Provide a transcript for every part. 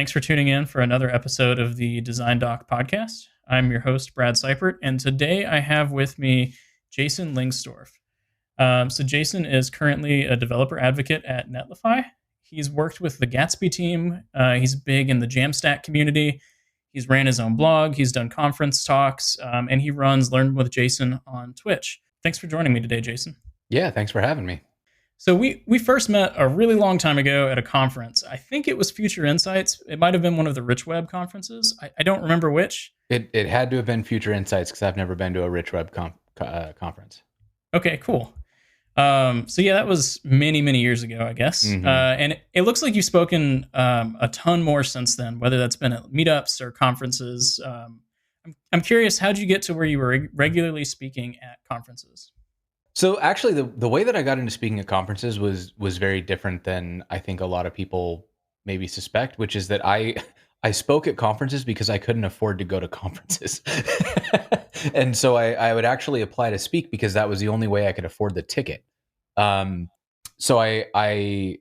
Thanks for tuning in for another episode of the Design Doc podcast. I'm your host, Brad Cypert, and today I have with me Jason Lengstorf. So Jason is currently a developer advocate at Netlify. He's worked with the Gatsby team. He's big in the JAMStack community. He's ran his own blog. He's done conference talks, and he runs Learn with Jason on Twitch. Thanks for joining me today, Jason. Yeah, thanks for having me. So we first met a really long time ago at a conference. I think it was Future Insights. It might have been one of the Rich Web conferences. I don't remember which. It had to have been Future Insights because I've never been to a Rich Web conference. Okay, cool. So yeah, that was many years ago, I guess. Mm-hmm. And it looks like you've spoken a ton more since then, whether that's been at meetups or conferences. I'm curious, how'd you get to where you were regularly speaking at conferences? So actually, the way that I got into speaking at conferences was very different than I think a lot of people maybe suspect, which is that I spoke at conferences because I couldn't afford to go to conferences. And so I would actually apply to speak because that was the only way I could afford the ticket. So I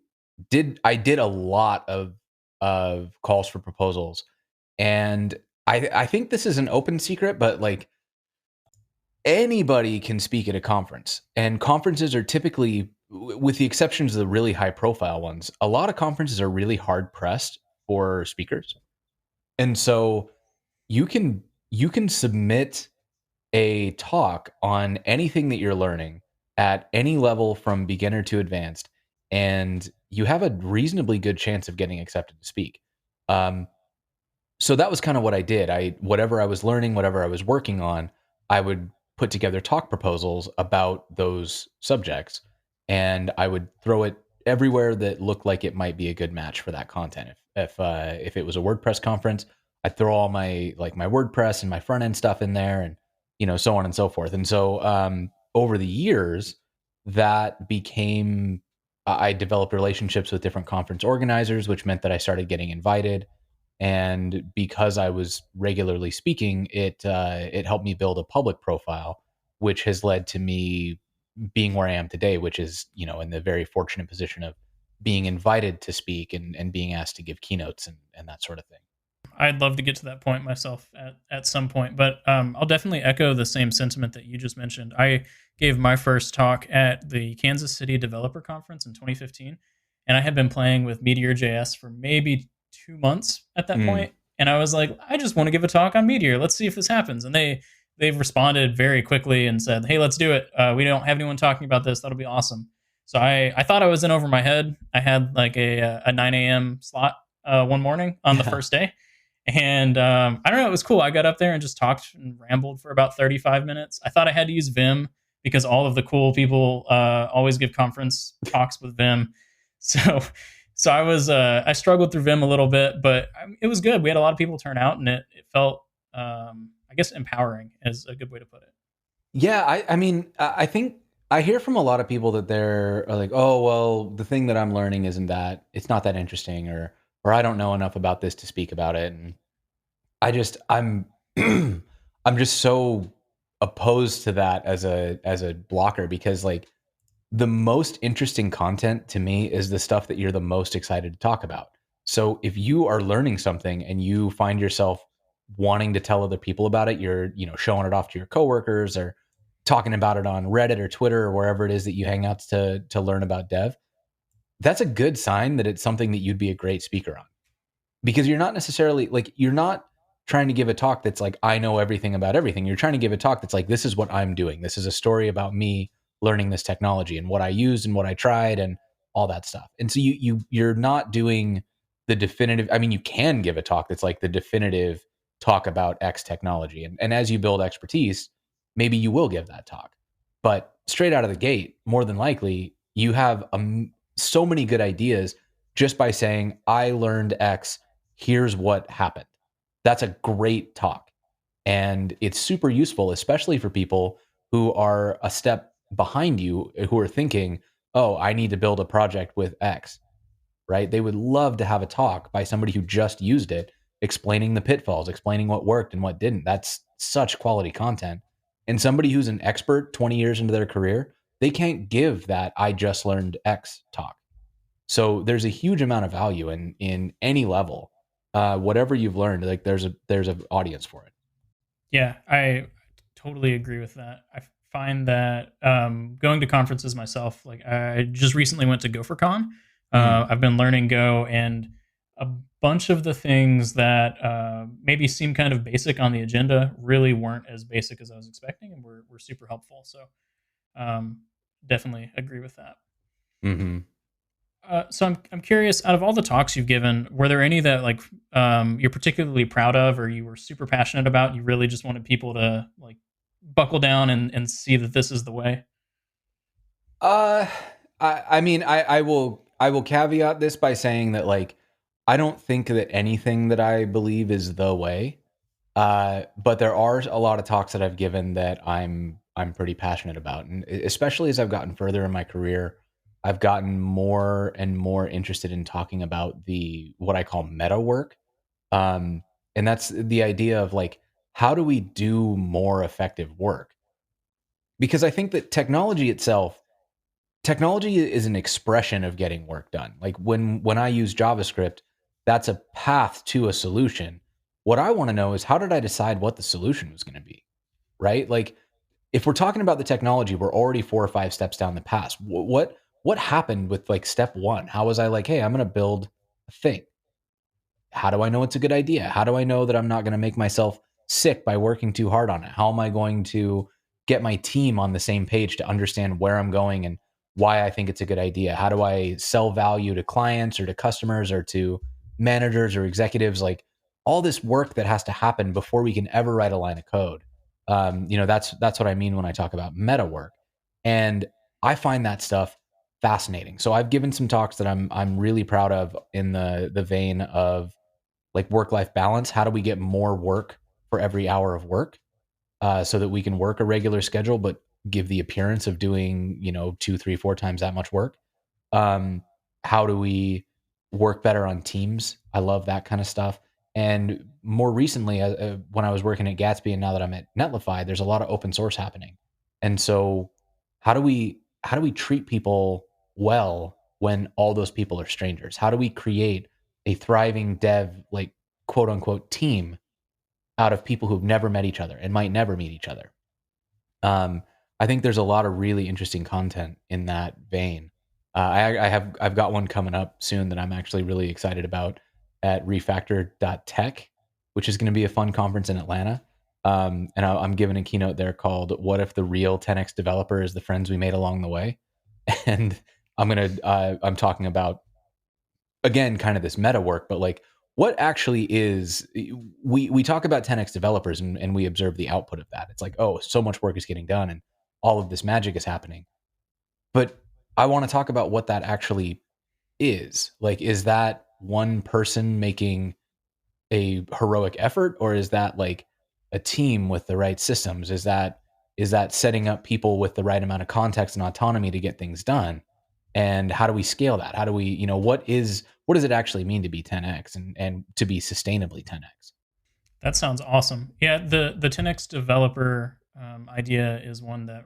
did a lot of calls for proposals, and I think this is an open secret, but like anybody can speak at a conference, and conferences are typically, with the exceptions of the really high profile ones, a lot of conferences are really hard pressed for speakers. And so you can submit a talk on anything that you're learning at any level from beginner to advanced, and you have a reasonably good chance of getting accepted to speak. So that was kind of what I did. Whatever I was learning, whatever I was working on, I would put together talk proposals about those subjects, and I would throw it everywhere that looked like it might be a good match for that content. If it was a WordPress conference, I'd throw all my WordPress and my front end stuff in there, and so on and so forth. And so over the years, that became I developed relationships with different conference organizers, which meant that I started getting invited. And because I was regularly speaking, it helped me build a public profile, which has led to me being where I am today, which is, in the very fortunate position of being invited to speak and being asked to give keynotes and that sort of thing. I'd love to get to that point myself at some point, but I'll definitely echo the same sentiment that you just mentioned. I gave my first talk at the Kansas City Developer Conference in 2015, and I had been playing with Meteor.js for maybe 2 months at that point, and I was like, I just want to give a talk on Meteor. Let's see if this happens. And they've responded very quickly and said, hey, let's do it. We don't have anyone talking about this. That'll be awesome. So I thought I was in over my head. I had like a 9 a.m. slot one morning on the first day. And I don't know, it was cool. I got up there and just talked and rambled for about 35 minutes. I thought I had to use Vim because all of the cool people always give conference talks with Vim. So I struggled through Vim a little bit, but it was good. We had a lot of people turn out, and it felt, I guess, empowering is a good way to put it. Yeah, I think I hear from a lot of people that they're like, oh, well, the thing that I'm learning it's not that interesting, or I don't know enough about this to speak about it. And I'm I'm just so opposed to that as a blocker, because like the most interesting content to me is the stuff that you're the most excited to talk about. So if you are learning something and you find yourself wanting to tell other people about it, you're, showing it off to your coworkers or talking about it on Reddit or Twitter or wherever it is that you hang out to learn about dev, that's a good sign that it's something that you'd be a great speaker on. Because you're not necessarily you're not trying to give a talk that's like, I know everything about everything. You're trying to give a talk that's like, this is what I'm doing. This is a story about me learning this technology and what I used and what I tried and all that stuff. And so you're not doing the definitive. I mean, you can give a talk that's like the definitive talk about X technology. And as you build expertise, maybe you will give that talk. But straight out of the gate, more than likely, you have so many good ideas just by saying, I learned X, here's what happened. That's a great talk. And it's super useful, especially for people who are a step behind you, who are thinking, oh, I need to build a project with X, right? They would love to have a talk by somebody who just used it, explaining the pitfalls, explaining what worked and what didn't. That's such quality content. And somebody who's an expert 20 years into their career, they can't give that I just learned X talk. So there's a huge amount of value in any level whatever you've learned, like there's an audience for it. Yeah, I totally agree with that. I find that going to conferences myself, like I just recently went to GopherCon. Mhm. I've been learning Go, and a bunch of the things that maybe seem kind of basic on the agenda really weren't as basic as I was expecting, and were super helpful. So um, definitely agree with that. Mhm. So I'm curious. Out of all the talks you've given, were there any that like you're particularly proud of, or you were super passionate about? You really just wanted people to like buckle down and see that this is the way. Uh, I mean, I will caveat this by saying that like I don't think that anything that I believe is the way. But there are a lot of talks that I've given that I'm pretty passionate about, and especially as I've gotten further in my career, I've gotten more and more interested in talking about the what I call meta work, um, and that's the idea of like how do we do more effective work? Because I think that technology is an expression of getting work done. Like when I use JavaScript, that's a path to a solution. What I want to know is how did I decide what the solution was going to be, right? Like if we're talking about the technology, we're already 4 or 5 steps down the path. What happened with like step 1? How was I like, hey, I'm going to build a thing? How do I know it's a good idea? How do I know that I'm not going to make myself sick by working too hard on it? How am I going to get my team on the same page to understand where I'm going and why I think it's a good idea? How do I sell value to clients or to customers or to managers or executives? Like all this work that has to happen before we can ever write a line of code. That's what I mean when I talk about meta work, and I find that stuff fascinating. So I've given some talks that I'm really proud of in the vein of like work life balance. How do we get more work for every hour of work, so that we can work a regular schedule, but give the appearance of doing, 2, 3, 4 times that much work? Um, how do we work better on teams? I love that kind of stuff. And more recently, when I was working at Gatsby and now that I'm at Netlify, there's a lot of open source happening. And so, how do we treat people well when all those people are strangers? How do we create a thriving dev like quote unquote team out of people who've never met each other and might never meet each other? Um, I think there's a lot of really interesting content in that vein. I've got one coming up soon that I'm actually really excited about at refactor.tech, which is going to be a fun conference in Atlanta. And I'm giving a keynote there called "What if the real 10x developer is the friends we made along the way?" And I'm talking about again kind of this meta work, but like what actually is we talk about 10x developers and we observe the output of that. It's like, oh, so much work is getting done and all of this magic is happening. But I want to talk about what that actually is. Like, is that one person making a heroic effort, or is that like a team with the right systems? Is that setting up people with the right amount of context and autonomy to get things done? And how do we scale that? How do we, what does it actually mean to be 10x and to be sustainably 10x? That sounds awesome. Yeah, the 10x developer idea is one that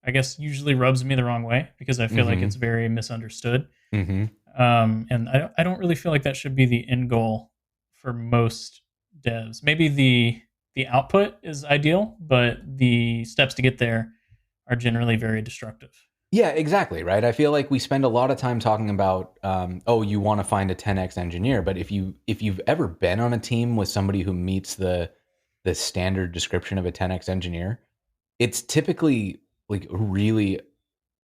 I guess usually rubs me the wrong way because I feel like Mm-hmm. it's very misunderstood. Mm-hmm. And I don't really feel like that should be the end goal for most devs. Maybe the output is ideal, but the steps to get there are generally very destructive. Yeah, exactly. Right. I feel like we spend a lot of time talking about, oh, you want to find a 10x engineer, but if you've ever been on a team with somebody who meets the standard description of a 10x engineer, it's typically like a really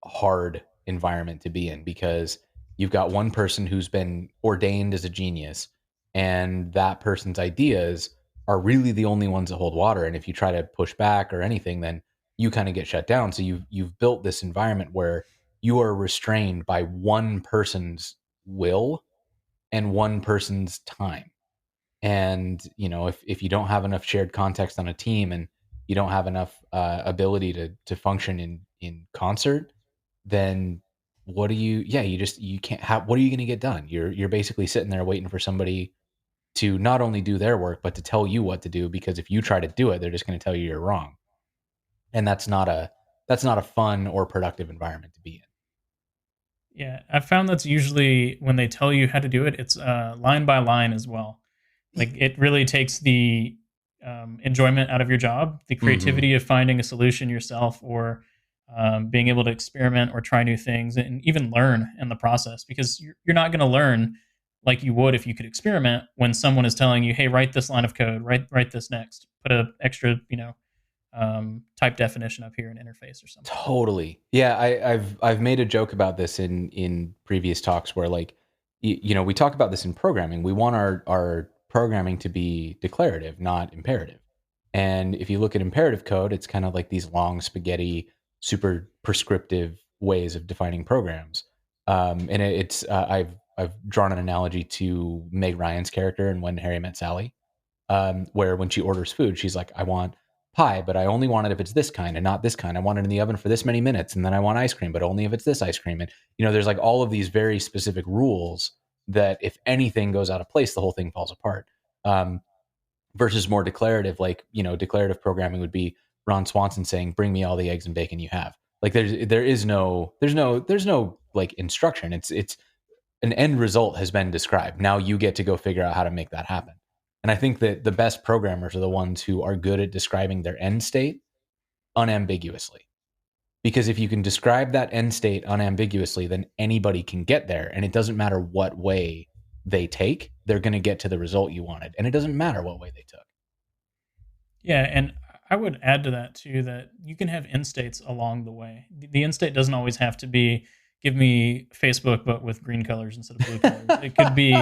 hard environment to be in because you've got one person who's been ordained as a genius, and that person's ideas are really the only ones that hold water. And if you try to push back or anything, then you kind of get shut down. So you've built this environment where you are restrained by one person's will and one person's time. And if you don't have enough shared context on a team and you don't have enough ability to function in concert, then what do you yeah you can't have what are you going to get done? You're basically sitting there waiting for somebody to not only do their work but to tell you what to do, because if you try to do it, they're just going to tell you you're wrong. And that's not a fun or productive environment to be in. Yeah, I found that's usually when they tell you how to do it, it's line by line as well. Like it really takes the enjoyment out of your job, the Mm-hmm. creativity of finding a solution yourself, or being able to experiment or try new things and even learn in the process. Because you're not going to learn like you would if you could experiment when someone is telling you, "Hey, write this line of code, write this next, put a extra type definition up here in interface or something." Totally. Yeah, I've made a joke about this in previous talks where like we talk about this in programming. We want our programming to be declarative, not imperative. And if you look at imperative code, it's kind of like these long spaghetti, super prescriptive ways of defining programs. And I've drawn an analogy to Meg Ryan's character in When Harry Met Sally, where when she orders food, she's like, I want pie, but I only want it if it's this kind and not this kind. I want it in the oven for this many minutes. And then I want ice cream, but only if it's this ice cream. And, there's like all of these very specific rules that if anything goes out of place, the whole thing falls apart. Um, Versus more declarative, like, declarative programming would be Ron Swanson saying, bring me all the eggs and bacon you have. Like there's no like instruction. It's an end result has been described. Now you get to go figure out how to make that happen. And I think that the best programmers are the ones who are good at describing their end state unambiguously. Because if you can describe that end state unambiguously, then anybody can get there. And it doesn't matter what way they take, they're going to get to the result you wanted. And it doesn't matter what way they took. Yeah, and I would add to that too that you can have end states along the way. The end state doesn't always have to be give me Facebook but with green colors instead of blue colors. It could be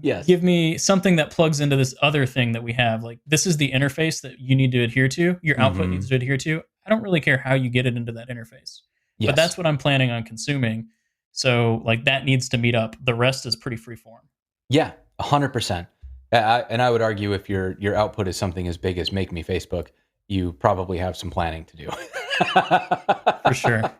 Yes. give me something that plugs into this other thing that we have. Like this is the interface that you need to adhere to, your output needs Mm-hmm. to adhere to. I don't really care how you get it into that interface. But Yes. that's what I'm planning on consuming. So like that needs to meet up. The rest is pretty free form. Yeah, 100%. And I would argue if your output is something as big as make me Facebook, you probably have some planning to do. For sure.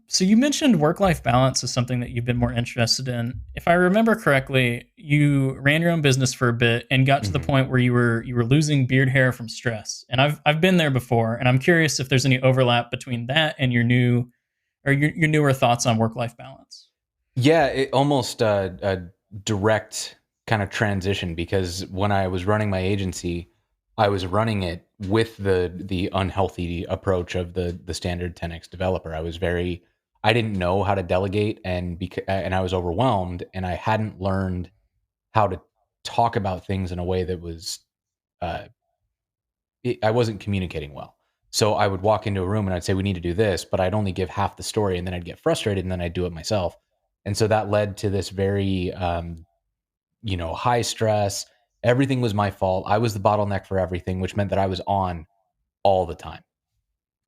So you mentioned work-life balance is something that you've been more interested in. If I remember correctly, you ran your own business for a bit and got to the Mhm. point where you were losing beard hair from stress. And I've been there before, and I'm curious if there's any overlap between that and your newer thoughts on work-life balance. Yeah, it almost a direct kind of transition because when I was running my agency, I was running it with the unhealthy approach of the standard 10x developer. I didn't know how to delegate and I was overwhelmed and I hadn't learned how to talk about things in a way that was uh, I wasn't communicating well. So I would walk into a room and I'd say, we need to do this, but I'd only give half the story and then I'd get frustrated and then I'd do it myself. And so that led to this very, high stress. Everything was my fault. I was the bottleneck for everything, which meant that I was on all the time.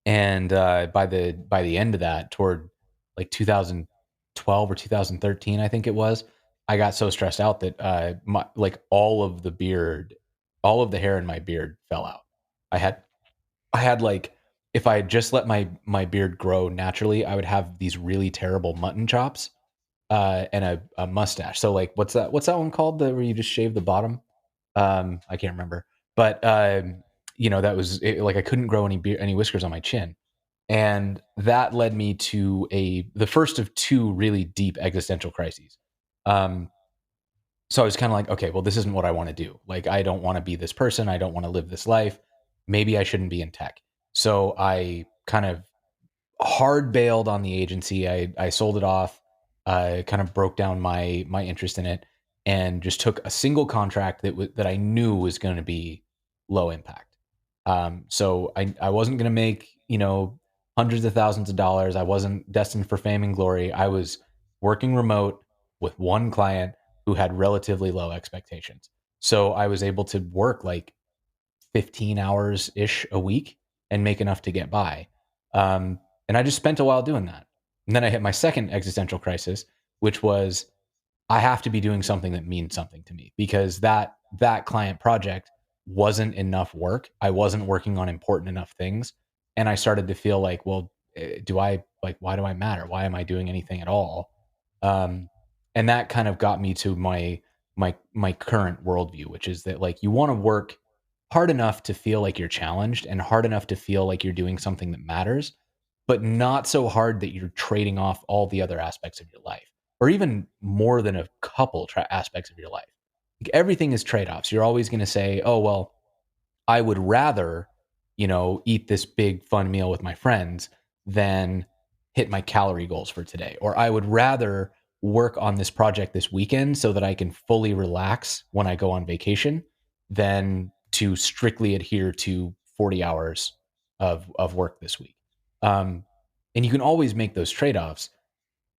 And by the end of that, toward like 2012 or 2013, I think it was, I got so stressed out that like all of the hair in my beard fell out. I had I had like if I had just let my beard grow naturally, I would have these really terrible mutton chops and a mustache. So like what's that one called where you just shave the bottom? I can't remember. But that was like I couldn't grow any whiskers on my chin. And that led me to the first of two really deep existential crises. Um, so I was kind of like, okay, well, this isn't what I want to do. Like, I don't want to be this person. I don't want to live this life. Maybe I shouldn't be in tech. So I kind of hard bailed on the agency. I sold it off. I kind of broke down my interest in it and just took a single contract that I knew was going to be low impact. So I wasn't going to make hundreds of thousands of dollars. I wasn't destined for fame and glory. I was working remote with one client who had relatively low expectations. So I was able to work like 15 hours ish a week and make enough to get by. And I just spent a while doing that. And then I hit my second existential crisis, which was I have to be doing something that means something to me because that client project wasn't enough work. I wasn't working on important enough things. And I started to feel like, well, why do I matter? Why am I doing anything at all? Um, and that kind of got me to my current worldview, which is that like you want to work hard enough to feel like you're challenged and hard enough to feel like you're doing something that matters, but not so hard that you're trading off all the other aspects of your life, or even more than a couple aspects of your life. Like everything is trade-offs. You're always going to say, oh, well, I would rather, eat this big fun meal with my friends than hit my calorie goals for today. Or I would rather work on this project this weekend so that I can fully relax when I go on vacation than to strictly adhere to 40 hours of work this week. And you can always make those trade-offs,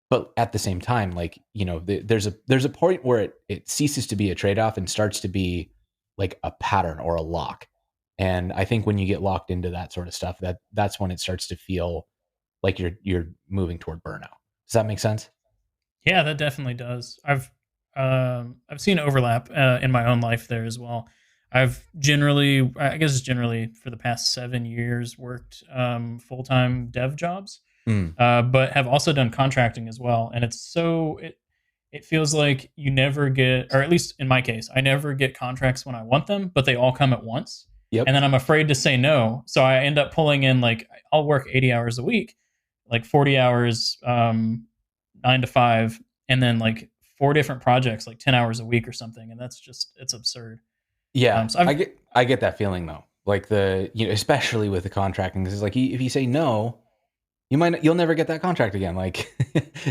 but at the same time, like, there's a point where it ceases to be a trade-off and starts to be like a pattern or a lock. And I think when you get locked into that sort of stuff, that's when it starts to feel like you're moving toward burnout. Does that make sense? Yeah, that definitely does. I've seen overlap in my own life there as well. I've generally, I guess, generally for the past 7 years worked full time dev jobs, Mm. but have also done contracting as well. And it feels like you never get, or at least in my case, I never get contracts when I want them, but they all come at once. Yep. And then I'm afraid to say no. So I end up pulling in, like, I'll work 80 hours a week, like 40 hours, 9 to 5, and then like 4 different projects, like 10 hours a week or something. And that's just, it's absurd. Yeah, So I've, I get that feeling though. Like especially with the contracting, this is like if you say no, you'll never get that contract again. Like,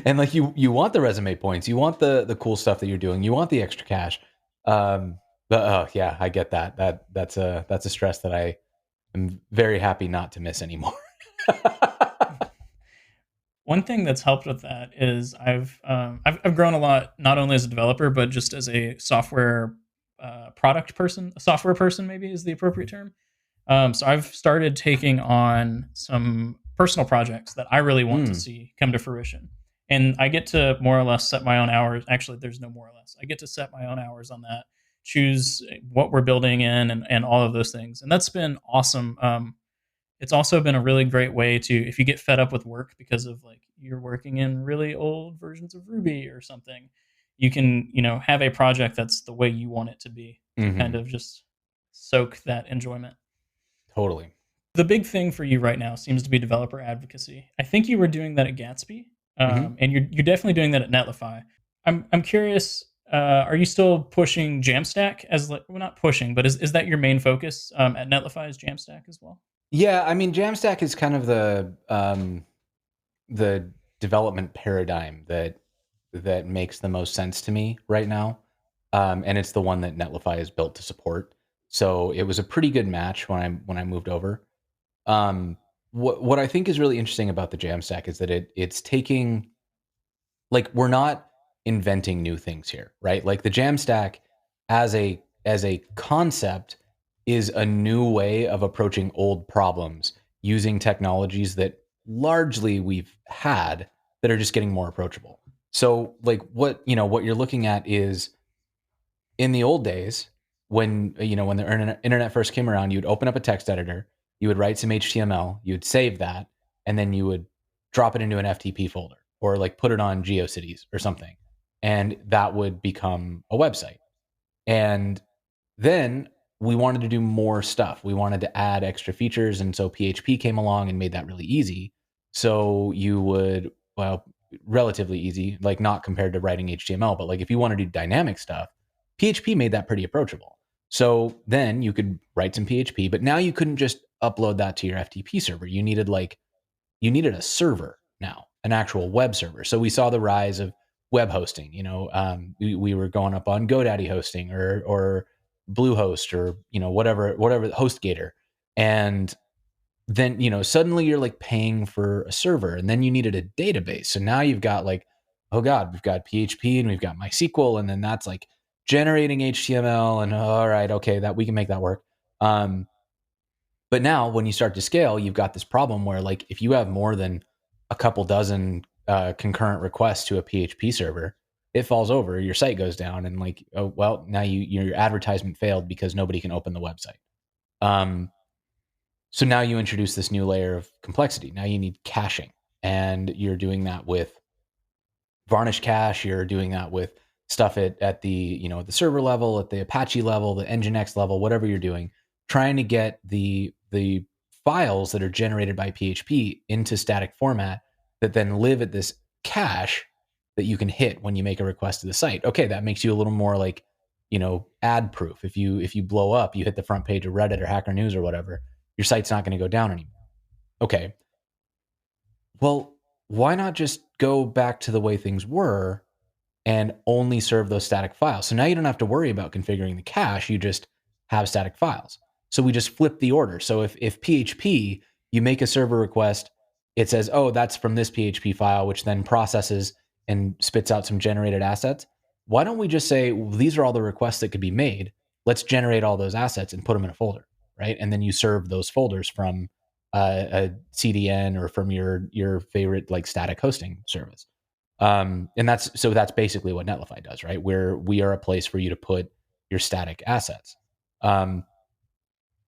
and like you want the resume points, you want the cool stuff that you're doing, you want the extra cash. But oh yeah, I get that. That's a stress that I am very happy not to miss anymore. one thing that's helped with that is I've grown a lot, not only as a developer, but just as a software product person, a software person maybe is the appropriate term. So I've started taking on some personal projects that I really want to Mm. see come to fruition. And I get to more or less set my own hours. Actually, there's no more or less. I get to set my own hours on that, choose what we're building in, and all of those things. And that's been awesome. It's also been a really great way to, if you get fed up with work because of, like, you're working in really old versions of Ruby or something, you can, have a project that's the way you want it to be, to kind Hmm. of just soak that enjoyment. Totally. The big thing for you right now seems to be developer advocacy. I think you were doing that at Gatsby, Hmm. and you're definitely doing that at Netlify. I'm curious. Are you still pushing Jamstack as, like, well, not pushing, but is that your main focus at Netlify? Is Jamstack as well? Yeah, I mean, Jamstack is kind of the development paradigm that makes the most sense to me right now, and it's the one that Netlify is built to support. So it was a pretty good match when I moved over. What I think is really interesting about the Jamstack is that it's taking, like, we're not inventing new things here, right? Like the Jamstack as a concept is a new way of approaching old problems using technologies that largely we've had that are just getting more approachable. So like what you're looking at is, in the old days, when the internet first came around, you'd open up a text editor, you would write some HTML, you'd save that, and then you would drop it into an FTP folder or like put it on GeoCities or something, and that would become a website. And then we wanted to do more stuff. We wanted to add extra features, and so PHP came along and made that really easy. So you would, well, relatively easy, like not compared to writing HTML, but like if you want to do dynamic stuff, PHP made that pretty approachable. So then you could write some PHP, but now you couldn't just upload that to your FTP server. You needed a server now, an actual web server. So we saw the rise of web hosting. We were going up on GoDaddy hosting or Bluehost or whatever HostGator, and then suddenly you're like paying for a server, and then you needed a database. So now you've got like, oh god, we've got PHP and we've got MySQL, and then that's like generating HTML, and all right, okay, that we can make that work. But now when you start to scale, you've got this problem where, like, if you have more than a couple dozen concurrent requests to a PHP server, it falls over, your site goes down, and like, oh well, now your advertisement failed because nobody can open the website. Um, so now you introduce this new layer of complexity. Now you need caching, and you're doing that with Varnish Cache. You're doing that with stuff at the at the server level, at the Apache level, the Nginx level, whatever you're doing, trying to get the files that are generated by PHP into static format that then live at this cache that you can hit when you make a request to the site. Okay, that makes you a little more like, ad proof. If you blow up, you hit the front page of Reddit or Hacker News or whatever, your site's not going to go down anymore. Okay. Well, why not just go back to the way things were and only serve those static files? So now you don't have to worry about configuring the cache. You just have static files. So we just flip the order. So if PHP, you make a server request, it says, oh, that's from this PHP file, which then processes and spits out some generated assets. Why don't we just say, well, these are all the requests that could be made. Let's generate all those assets and put them in a folder, right? And then you serve those folders from a CDN or from your favorite like static hosting service. And that's basically what Netlify does, right? Where we are a place for you to put your static assets. And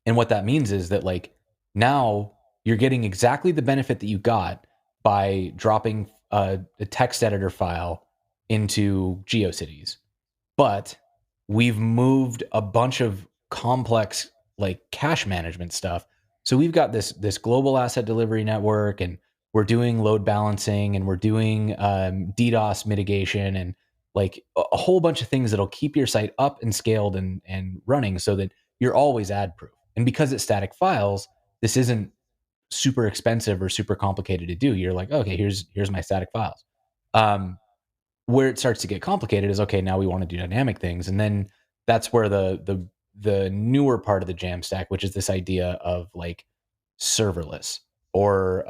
what that means is that like now you're getting exactly the benefit that you got by dropping a text editor file into GeoCities, but we've moved a bunch of complex like cache management stuff. So we've got this global asset delivery network, and we're doing load balancing, and we're doing DDoS mitigation, and like a whole bunch of things that'll keep your site up and scaled and running so that you're always ad proof. And because it's static files, this isn't super expensive or super complicated to do. You're like, okay, here's my static files. Where it starts to get complicated is, okay, now we want to do dynamic things, and then that's where the newer part of the JAMStack, which is this idea of like serverless, or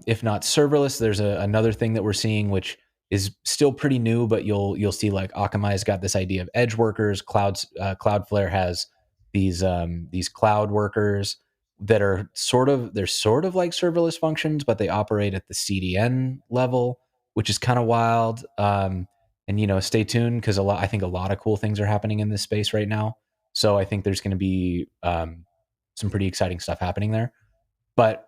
if not serverless, there's another thing that we're seeing which is still pretty new, but you'll see like Akamai's got this idea of edge workers. Cloudflare has these cloud workers that are sort of like serverless functions, but they operate at the CDN level, which is kind of wild. And stay tuned, because I think a lot of cool things are happening in this space right now. So I think there's going to be some pretty exciting stuff happening there. But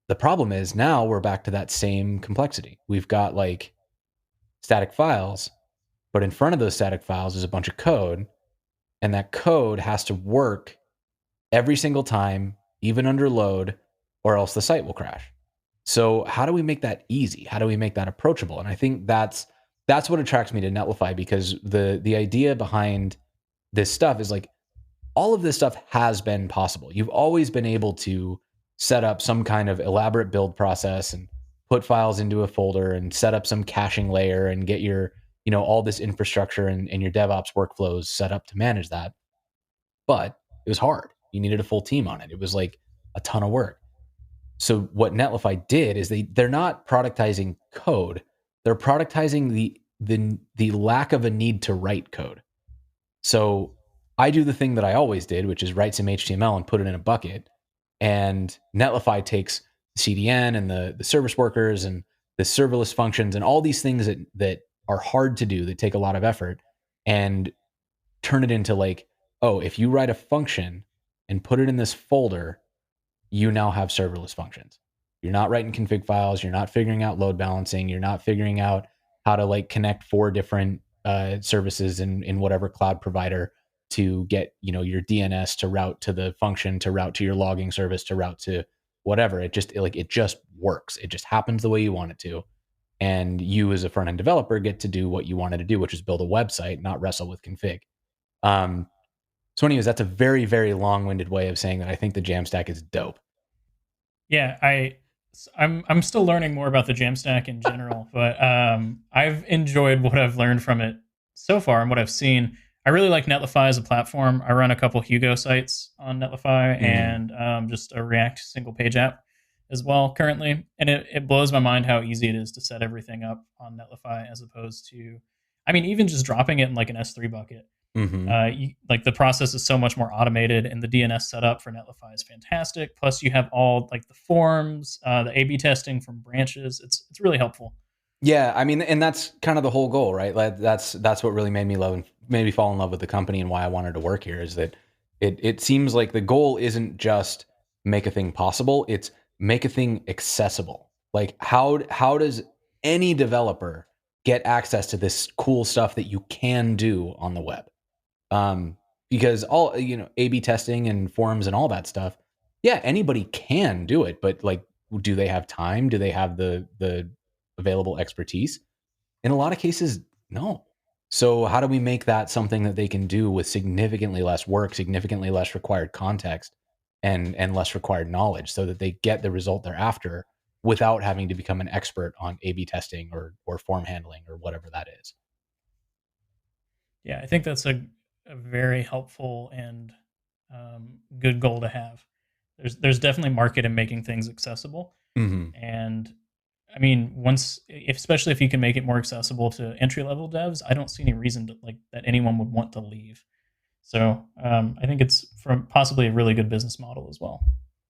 the problem is now we're back to that same complexity. We've got like static files, but in front of those static files is a bunch of code, and that code has to work every single time, even under load, or else the site will crash. So how do we make that easy? How do we make that approachable? And I think that's what attracts me to Netlify, because the idea behind this stuff is like, all of this stuff has been possible. You've always been able to set up some kind of elaborate build process and put files into a folder and set up some caching layer and get your, all this infrastructure and your DevOps workflows set up to manage that. But it was hard. You needed a full team on it. It was like a ton of work. So what Netlify did is they're not productizing code. They're productizing the lack of a need to write code. So I do the thing that I always did, which is write some HTML and put it in a bucket. And Netlify takes the CDN and the service workers and the serverless functions and all these things that are hard to do, that take a lot of effort, and turn it into like, oh, if you write a function and put it in this folder, you now have serverless functions. You're not writing config files. You're not figuring out load balancing. You're not figuring out how to like connect 4 different services in whatever cloud provider to get, your DNS to route to the function, to route to your logging service, to route to whatever. It just works. It just happens the way you want it to. And you as a front end developer get to do what you wanted to do, which is build a website, not wrestle with config. So anyways, that's a very, very long-winded way of saying that I think the JAMStack is dope. Yeah, I'm still learning more about the JAMStack in general, but I've enjoyed what I've learned from it so far and what I've seen. I really like Netlify as a platform. I run a couple Hugo sites on Netlify and just a React single page app as well currently. And it blows my mind how easy it is to set everything up on Netlify, as opposed to, even just dropping it in like an S3 bucket. Like the process is so much more automated, and the DNS setup for Netlify is fantastic. Plus you have all like the forms, the A/B testing from branches. It's really helpful. Yeah, and that's kind of the whole goal, right? Like that's what really made me fall in love with the company, and why I wanted to work here, is that it seems like the goal isn't just make a thing possible, it's make a thing accessible. Like how does any developer get access to this cool stuff that you can do on the web? Because all, A/B testing and forums and all that stuff, yeah, anybody can do it, but like, do they have time? Do they have the available expertise? In a lot of cases, no. So how do we make that something that they can do with significantly less work, significantly less required context, and less required knowledge, so that they get the result they're after without having to become an expert on A/B testing or form handling or whatever that is? Yeah, I think that's a very helpful and good goal to have. There's definitely market in making things accessible, Hmm. and I mean, especially if you can make it more accessible to entry level devs, I don't see any reason to like that anyone would want to leave. So I think it's from possibly a really good business model as well.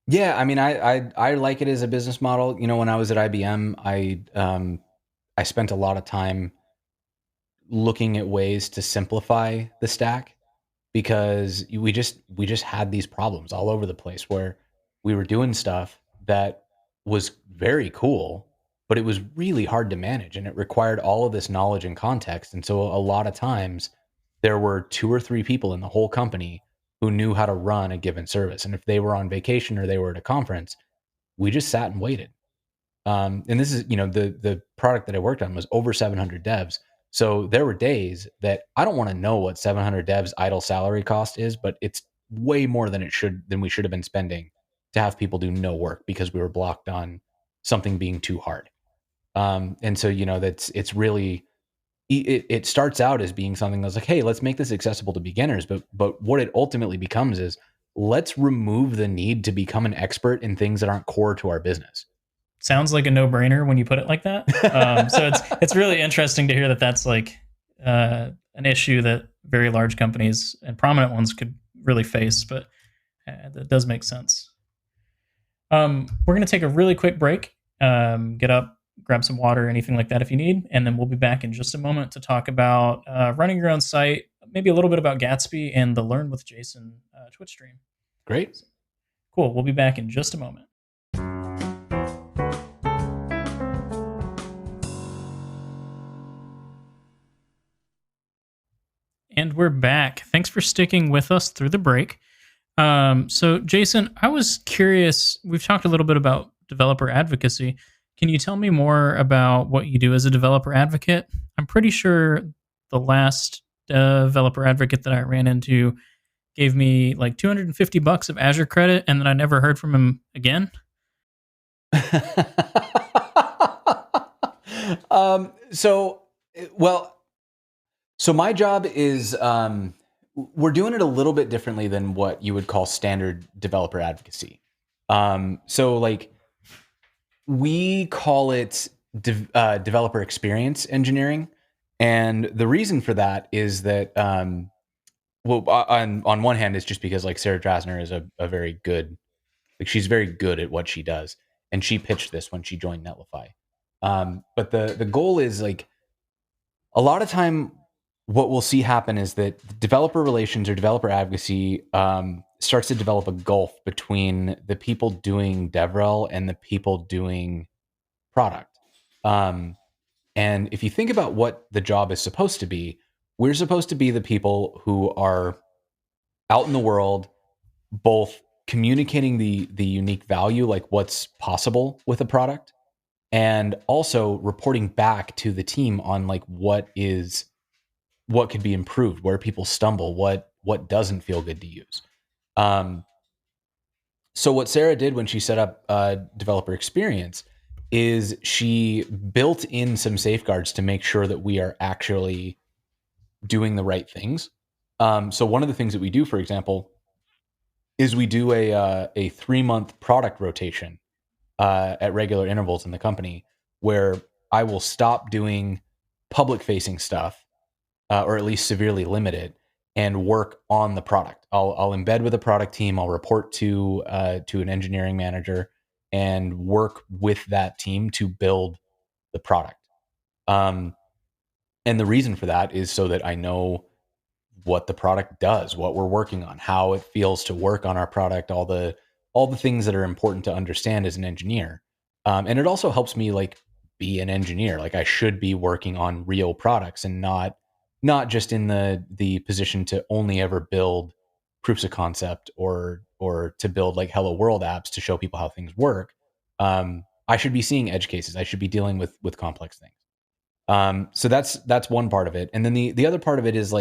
Yeah, I mean, I like it as a business model. You know, when I was at IBM, I spent a lot of time looking at ways to simplify the stack, because we just had these problems all over the place where we were doing stuff that was very cool, but it was really hard to manage, and it required all of this knowledge and context. And so a lot of times there were two or three people in the whole company who knew how to run a given service. And if they were on vacation or they were at a conference, we just sat and waited. And this is, the product that I worked on was over 700 devs. So there were days that I don't want to know what 700 devs idle salary cost is, but it's way more than we should have been spending to have people do no work because we were blocked on something being too hard. And so, it's really, it starts out as being something that's like, hey, let's make this accessible to beginners. But what it ultimately becomes is, let's remove the need to become an expert in things that aren't core to our business. Sounds like a no brainer when you put it like that. So it's really interesting to hear that that's like an issue that very large companies and prominent ones could really face, but that does make sense. We're going to take a really quick break. Get up, grab some water, anything like that if you need, and then we'll be back in just a moment to talk about running your own site, maybe a little bit about Gatsby and the Learn with Jason Twitch stream. Great. Cool. We'll be back in just a moment. And we're back. Thanks for sticking with us through the break. So, Jason, I was curious. We've talked a little bit about developer advocacy. Can you tell me more about what you do as a developer advocate? I'm pretty sure the last developer advocate that I ran into gave me like $250 of Azure credit, and then I never heard from him again. So, well, so my job is, we're doing it a little bit differently than what you would call standard developer advocacy. So like, we call it developer experience engineering. And the reason for that is that, well, on one hand, it's just because like Sarah Drasner is a very good, like she's very good at what she does. And she pitched this when she joined Netlify. But the goal is like, a lot of time what we'll see happen is that developer relations or developer advocacy starts to develop a gulf between the people doing DevRel and the people doing product. And if you think about what the job is supposed to be, we're supposed to be the people who are out in the world, both communicating the unique value, like what's possible with a product, and also reporting back to the team on like what could be improved, where people stumble, what doesn't feel good to use. So what Sarah did when she set up developer experience is she built in some safeguards to make sure that we are actually doing the right things. So one of the things that we do, for example, is we do a 3-month product rotation at regular intervals in the company, where I will stop doing public facing stuff, or at least severely limit it, and work on the product. I'll embed with a product team. I'll report to an engineering manager and work with that team to build the product. And the reason for that is so that I know what the product does, what we're working on, how it feels to work on our product, all the things that are important to understand as an engineer. And it also helps me like be an engineer. Like I should be working on real products and not just in the position to only ever build proofs of concept or or to build like hello world apps to show people how things work, I should be seeing edge cases. I should be dealing with complex things. So that's one part of it. And then the other part of it is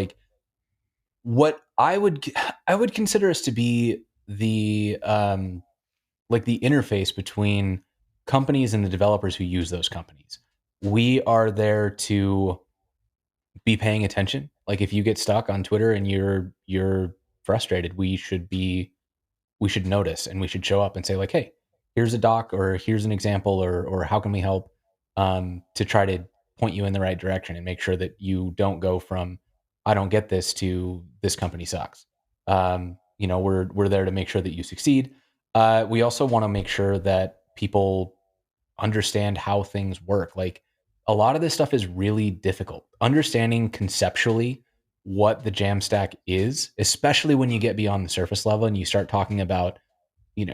what I would consider us to be the like the interface between companies and the developers who use those companies. We are there to be paying attention. Like if you get stuck on Twitter and you're frustrated, we should notice, and we should show up and say like, hey, here's a doc, or here's an example, or how can we help, to try to point you in the right direction and make sure that you don't go from I don't get this to this company sucks. We're there to make sure that you succeed. We also want to make sure that people understand how things work. Like a lot of this stuff is really difficult. Understanding conceptually what the JAMStack is, especially when you get beyond the surface level and you start talking about,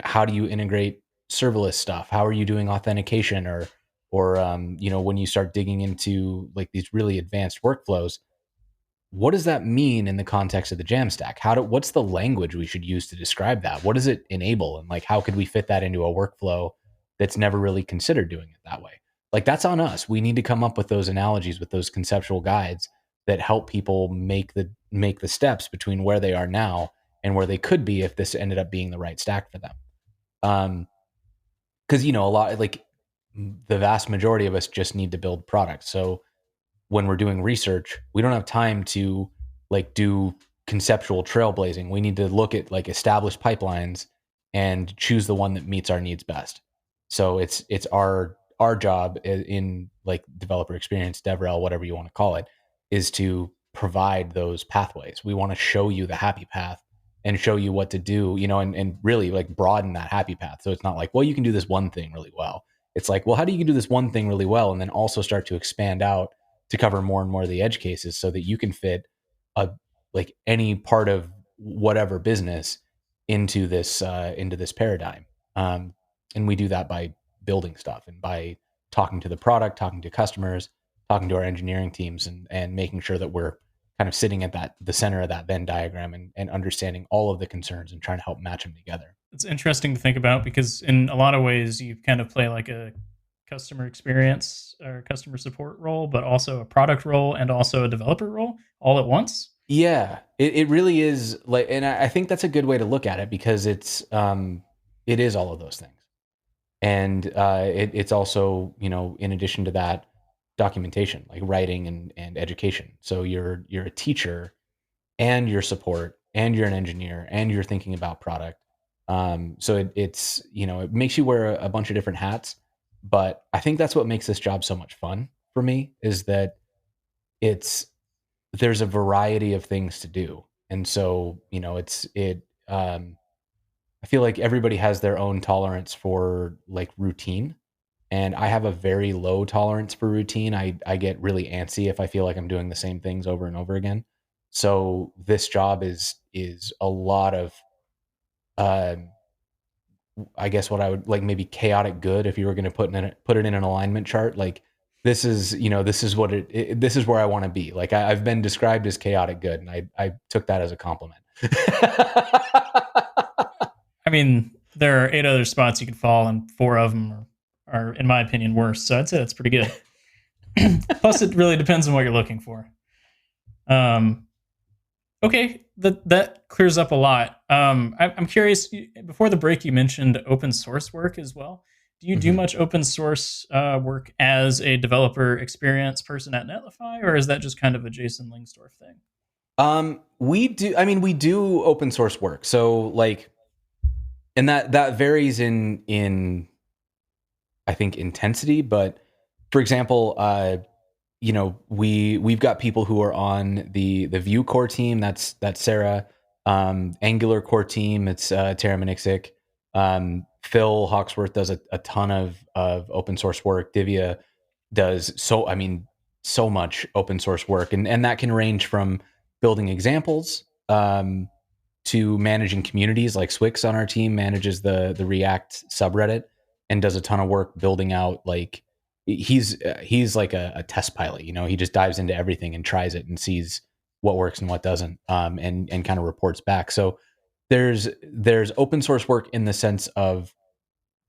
how do you integrate serverless stuff? How are you doing authentication, or when you start digging into like these really advanced workflows, what does that mean in the context of the JAMStack? What's the language we should use to describe that? What does it enable? And like, how could we fit that into a workflow that's never really considered doing it that way? Like that's on us. We need to come up with those analogies, with those conceptual guides that help people make the steps between where they are now and where they could be if this ended up being the right stack for them. Because a lot, like the vast majority of us just need to build products. So when we're doing research, we don't have time to like do conceptual trailblazing. We need to look at like established pipelines and choose the one that meets our needs best. So it's our job in like developer experience, DevRel, whatever you want to call it, is to provide those pathways. We want to show you the happy path and show you what to do, and really like broaden that happy path. So it's not like, well, you can do this one thing really well. It's like, well, how do you do this one thing really well? And then also start to expand out to cover more and more of the edge cases so that you can fit like any part of whatever business into this paradigm. And we do that by building stuff and by talking to the product, talking to customers, talking to our engineering teams, and making sure that we're kind of sitting at the center of that Venn diagram and understanding all of the concerns and trying to help match them together. It's interesting to think about because in a lot of ways you kind of play like a customer experience or customer support role, but also a product role and also a developer role all at once. Yeah, it really is like, and I think that's a good way to look at it because it is all of those things. And it's also, in addition to that, documentation, like writing and education. So you're a teacher and you're support and you're an engineer and you're thinking about product. So it's, it makes you wear a bunch of different hats. But I think that's what makes this job so much fun for me, is that there's a variety of things to do. And so, I feel like everybody has their own tolerance for like routine. And I have a very low tolerance for routine. I get really antsy if I feel like I'm doing the same things over and over again. So this job is a lot of, I guess what I would like, maybe chaotic good, if you were going to put it in an alignment chart. Like this is this is where I want to be. Like I've been described as chaotic good, and I took that as a compliment. I mean, there are 8 other spots you could fall, and 4 of them are in my opinion, worse. So I'd say that's pretty good. Plus, it really depends on what you're looking for. Okay, that clears up a lot. I'm curious, before the break, you mentioned open source work as well. Do you do much open source work as a developer experience person at Netlify, or is that just kind of a Jason Lengstorf thing? We do open source work. So like, and that varies in I think intensity, but for example, we've got people who are on the Vue core team. That's Sarah. Angular core team. It's Tara Manixic. Phil Hawksworth does a ton of open source work. Divya does so much open source work, and that can range from building examples to managing communities. Like Swix on our team manages the React subreddit and does a ton of work building out, like he's like a test pilot. He just dives into everything and tries it and sees what works and what doesn't, and kind of reports back. So there's open source work in the sense of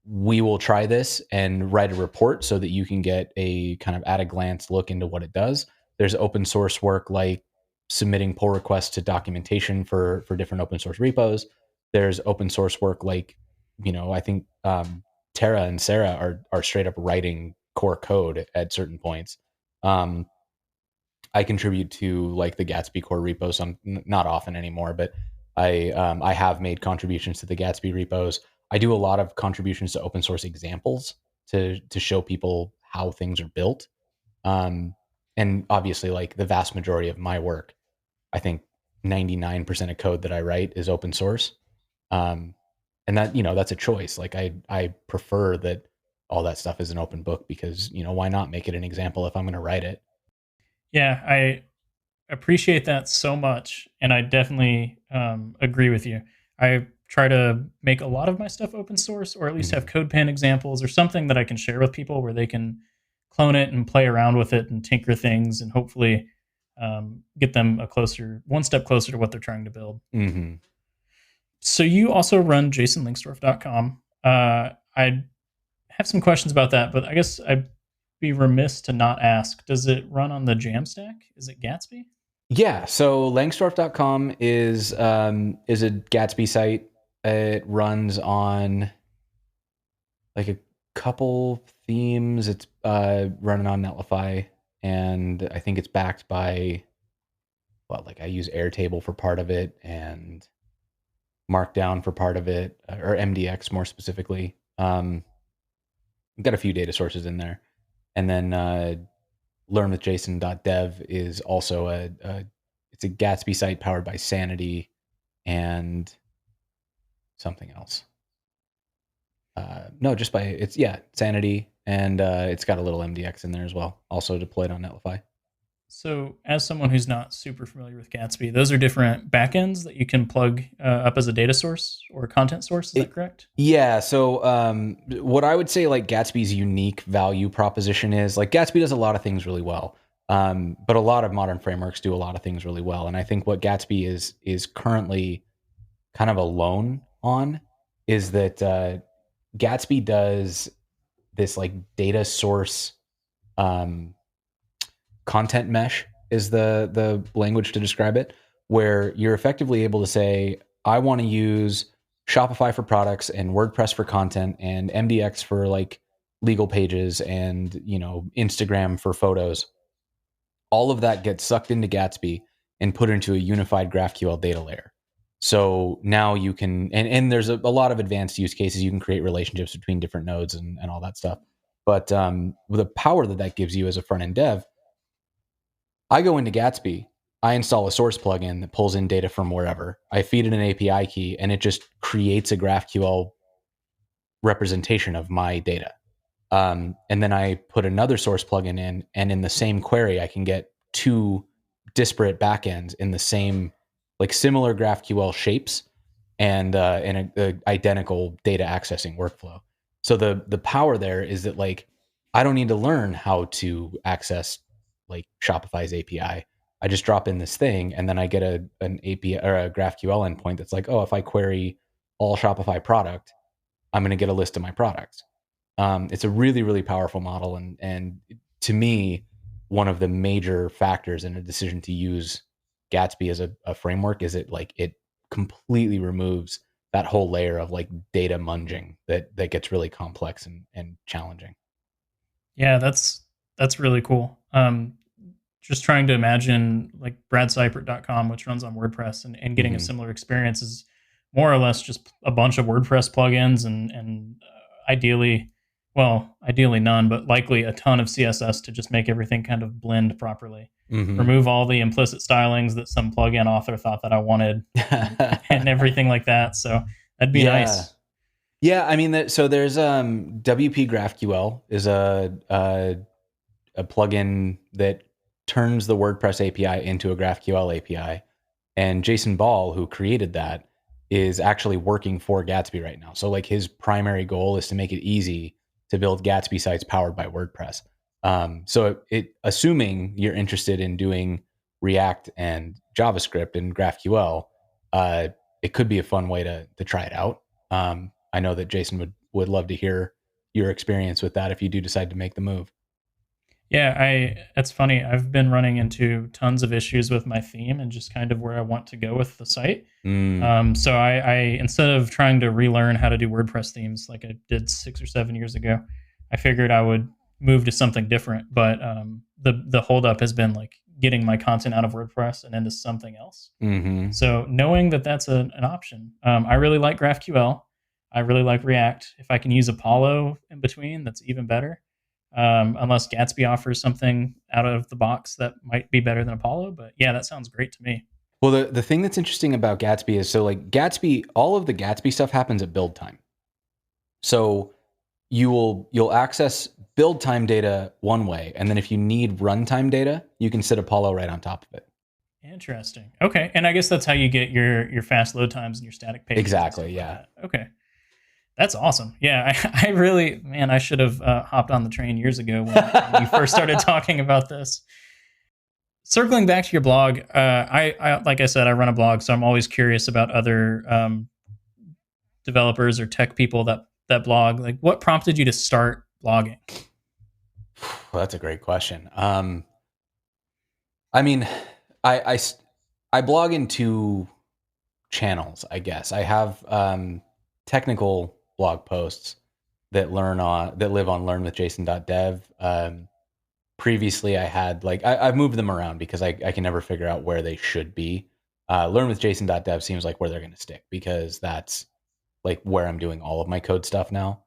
we will try this and write a report so that you can get a kind of at a glance look into what it does. There's open source work like submitting pull requests to documentation for different open source repos. There's open source work like, I think Tara and Sarah are straight up writing core code at certain points. I contribute to like the Gatsby core repo, some not often anymore, but I have made contributions to the Gatsby repos. I do a lot of contributions to open source examples to show people how things are built. And obviously, like the vast majority of my work, I think 99% of code that I write is open source. Um, and that, that's a choice. Like I prefer that all that stuff is an open book because, why not make it an example if I'm going to write it? Yeah, I appreciate that so much, and I definitely agree with you. I try to make a lot of my stuff open source, or at least have Mhm. CodePen examples or something that I can share with people where they can clone it and play around with it and tinker things, and hopefully get them one step closer to what they're trying to build. Mhm. So you also run JasonLengstorf.com. I have some questions about that, but I guess I'd be remiss to not ask: does it run on the JAMStack? Is it Gatsby? Yeah, so Lengstorf.com is a Gatsby site. It runs on like a couple themes. It's running on Netlify, and I think it's backed by, well, like I use Airtable for part of it and Markdown for part of it, or MDX more specifically. I've got a few data sources in there, and then learnwithjason.dev is also it's a Gatsby site powered by Sanity and something else. No, just by Sanity, and it's got a little MDX in there as well, also deployed on Netlify. So, as someone who's not super familiar with Gatsby, those are different backends that you can plug up as a data source or content source. Is that correct? Yeah. So, what I would say, like Gatsby's unique value proposition is, like Gatsby does a lot of things really well, but a lot of modern frameworks do a lot of things really well. And I think what Gatsby is currently kind of alone on is that Gatsby does this like data source um, content mesh is the language to describe it, where you're effectively able to say, I want to use Shopify for products and WordPress for content and MDX for like legal pages and Instagram for photos. All of that gets sucked into Gatsby and put into a unified GraphQL data layer. So now you can, and there's a lot of advanced use cases. You can create relationships between different nodes and all that stuff. But with the power that gives you as a front end dev, I go into Gatsby, I install a source plugin that pulls in data from wherever. I feed it an API key, and it just creates a GraphQL representation of my data. And then I put another source plugin in, and in the same query, I can get two disparate backends in the same, like similar GraphQL shapes and a identical data accessing workflow. So the power there is that like I don't need to learn how to access like Shopify's API. I just drop in this thing, and then I get an API or a GraphQL endpoint that's like, oh, if I query all Shopify product, I'm going to get a list of my products. It's a really, really powerful model, and to me, one of the major factors in a decision to use Gatsby as a framework is it completely removes that whole layer of like data munging that gets really complex and challenging. Yeah, that's really cool. Just trying to imagine like BradCypert.com, which runs on WordPress, and getting a Mm-hmm. similar experience is more or less just a bunch of WordPress plugins and ideally none, but likely a ton of CSS to just make everything kind of blend properly. Mm-hmm. Remove all the implicit stylings that some plugin author thought that I wanted, and everything like that. So that'd be Yeah. nice. Yeah, I mean so there's WP GraphQL is a plugin that turns the WordPress API into a GraphQL API. And Jason Ball, who created that, is actually working for Gatsby right now. So like his primary goal is to make it easy to build Gatsby sites powered by WordPress. So assuming you're interested in doing React and JavaScript and GraphQL, it could be a fun way to try it out. I know that Jason would love to hear your experience with that if you do decide to make the move. Yeah, it's funny. I've been running into tons of issues with my theme and just kind of where I want to go with the site. Mm, So I instead of trying to relearn how to do WordPress themes like I did 6 or 7 years ago, I figured I would move to something different. But the holdup has been like getting my content out of WordPress and into something else. hmm So knowing that that's an option, I really like GraphQL. I really like React. If I can use Apollo in between, that's even better. Unless Gatsby offers something out of the box that might be better than Apollo. But yeah, that sounds great to me. Well, the thing that's interesting about Gatsby is so like Gatsby, all of the Gatsby stuff happens at build time. So you'll access build time data one way, and then if you need runtime data, you can sit Apollo right on top of it. Interesting. Okay, and I guess that's how you get your fast load times and your static pages. Exactly. Yeah. Like that. Okay, that's awesome. Yeah, I really, man, I should have hopped on the train years ago when you first started talking about this. Circling back to your blog, I like I said, I run a blog, so I'm always curious about other developers or tech people that blog. Like, what prompted you to start blogging? Well, that's a great question. I mean, I blog in two channels, I guess. I have technical blog posts that live on learnwithjason.dev. Previously, I had I've moved them around because I can never figure out where they should be. Learnwithjason.dev seems like where they're going to stick because that's like where I'm doing all of my code stuff now.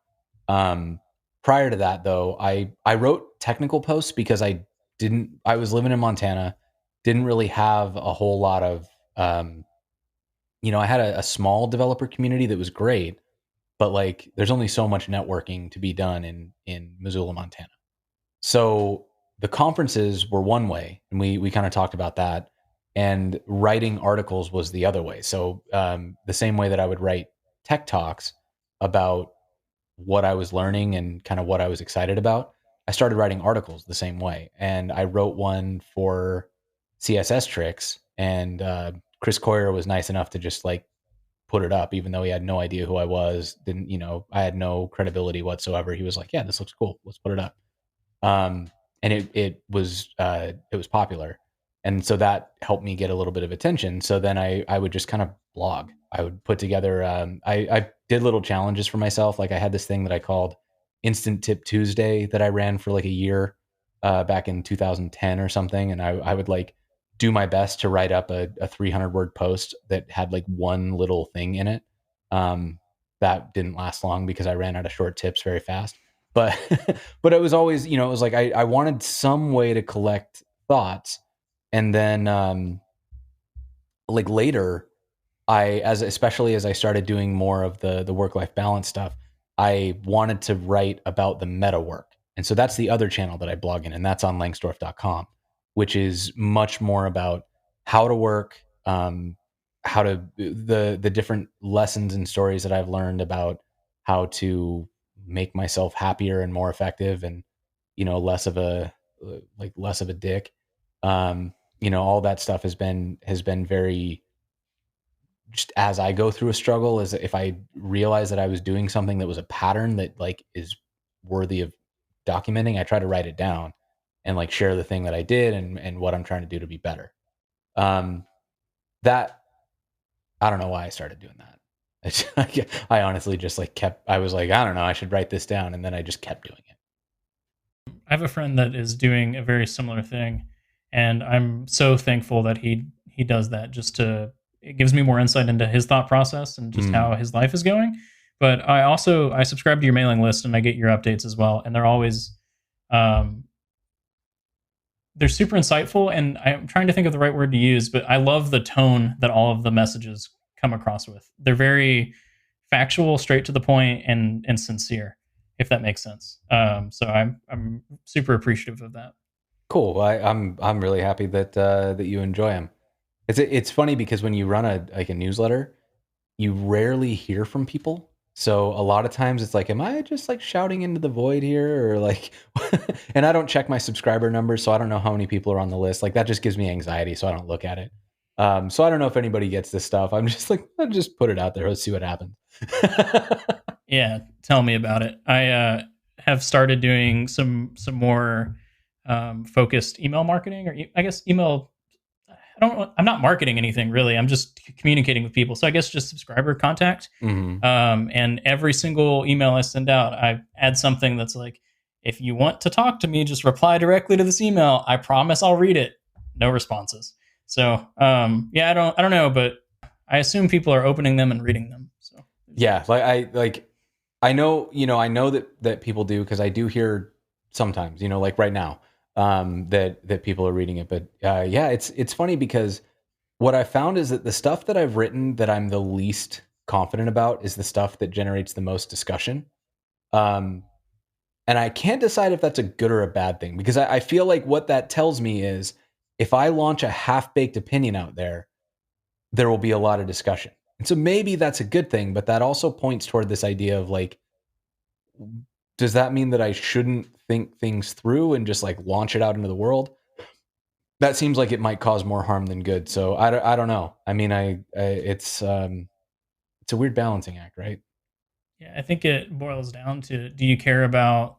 Prior to that, though, I wrote technical posts because I was living in Montana, didn't really have a whole lot of, I had a small developer community that was great, but like there's only so much networking to be done in Missoula, Montana. So the conferences were one way, and we kind of talked about that, and writing articles was the other way. So the same way that I would write tech talks about what I was learning and kind of what I was excited about, I started writing articles the same way. And I wrote one for CSS Tricks, and Chris Coyer was nice enough to just like put it up, even though he had no idea who I was. I had no credibility whatsoever. He was like, "Yeah, this looks cool. Let's put it up." And it was popular, and so that helped me get a little bit of attention. So then I would just kind of blog. I would put together. I did little challenges for myself. Like I had this thing that I called Instant Tip Tuesday that I ran for like a year back in 2010 or something, and I would like do my best to write up a 300 word post that had like one little thing in it. That didn't last long because I ran out of short tips very fast. But but it was always, it was like I wanted some way to collect thoughts. And then like later, especially as I started doing more of the work-life balance stuff, I wanted to write about the meta work. And so that's the other channel that I blog in, and that's on lengstorf.com, which is much more about how to work, how to the different lessons and stories that I've learned about how to make myself happier and more effective, and less of a dick. All that stuff has been very, just as I go through a struggle, as if I realize that I was doing something that was a pattern that like is worthy of documenting, I try to write it down and like share the thing that I did and what I'm trying to do to be better. That I don't know why I started doing that. I honestly just like I was like, I don't know, I should write this down. And then I just kept doing it. I have a friend that is doing a very similar thing, and I'm so thankful that he does that. It gives me more insight into his thought process and just how his life is going. But I subscribe to your mailing list and I get your updates as well, and they're always they're super insightful. And I'm trying to think of the right word to use, but I love the tone that all of the messages come across with. They're very factual, straight to the point, and sincere, if that makes sense. So I'm super appreciative of that. Cool. I'm really happy that you enjoy them. It's funny because when you run a newsletter, you rarely hear from people. So a lot of times it's like, am I just like shouting into the void here, or like, and I don't check my subscriber numbers, so I don't know how many people are on the list. Like that just gives me anxiety, so I don't look at it. So I don't know if anybody gets this stuff. I'm just like, I'll just put it out there. Let's see what happens. Yeah, tell me about it. I have started doing some more focused email marketing, or I guess email. I'm not marketing anything really. I'm just communicating with people. So I guess just subscriber contact. Hmm. And every single email I send out, I add something that's like, if you want to talk to me, just reply directly to this email. I promise I'll read it. No responses. So yeah, I don't know, but I assume people are opening them and reading them. So Yeah, I know that people do, because I do hear sometimes, like right now, that people are reading it. But yeah, it's funny because what I found is that the stuff that I've written that I'm the least confident about is the stuff that generates the most discussion. Um, and I can't decide if that's a good or a bad thing, because I feel like what that tells me is if I launch a half baked opinion out there will be a lot of discussion. And so maybe that's a good thing, but that also points toward this idea of like, does that mean that I shouldn't think things through and just like launch it out into the world? That seems like it might cause more harm than good. So I don't know. I mean, it's a weird balancing act, right? yeah, I think it boils down to, do you care about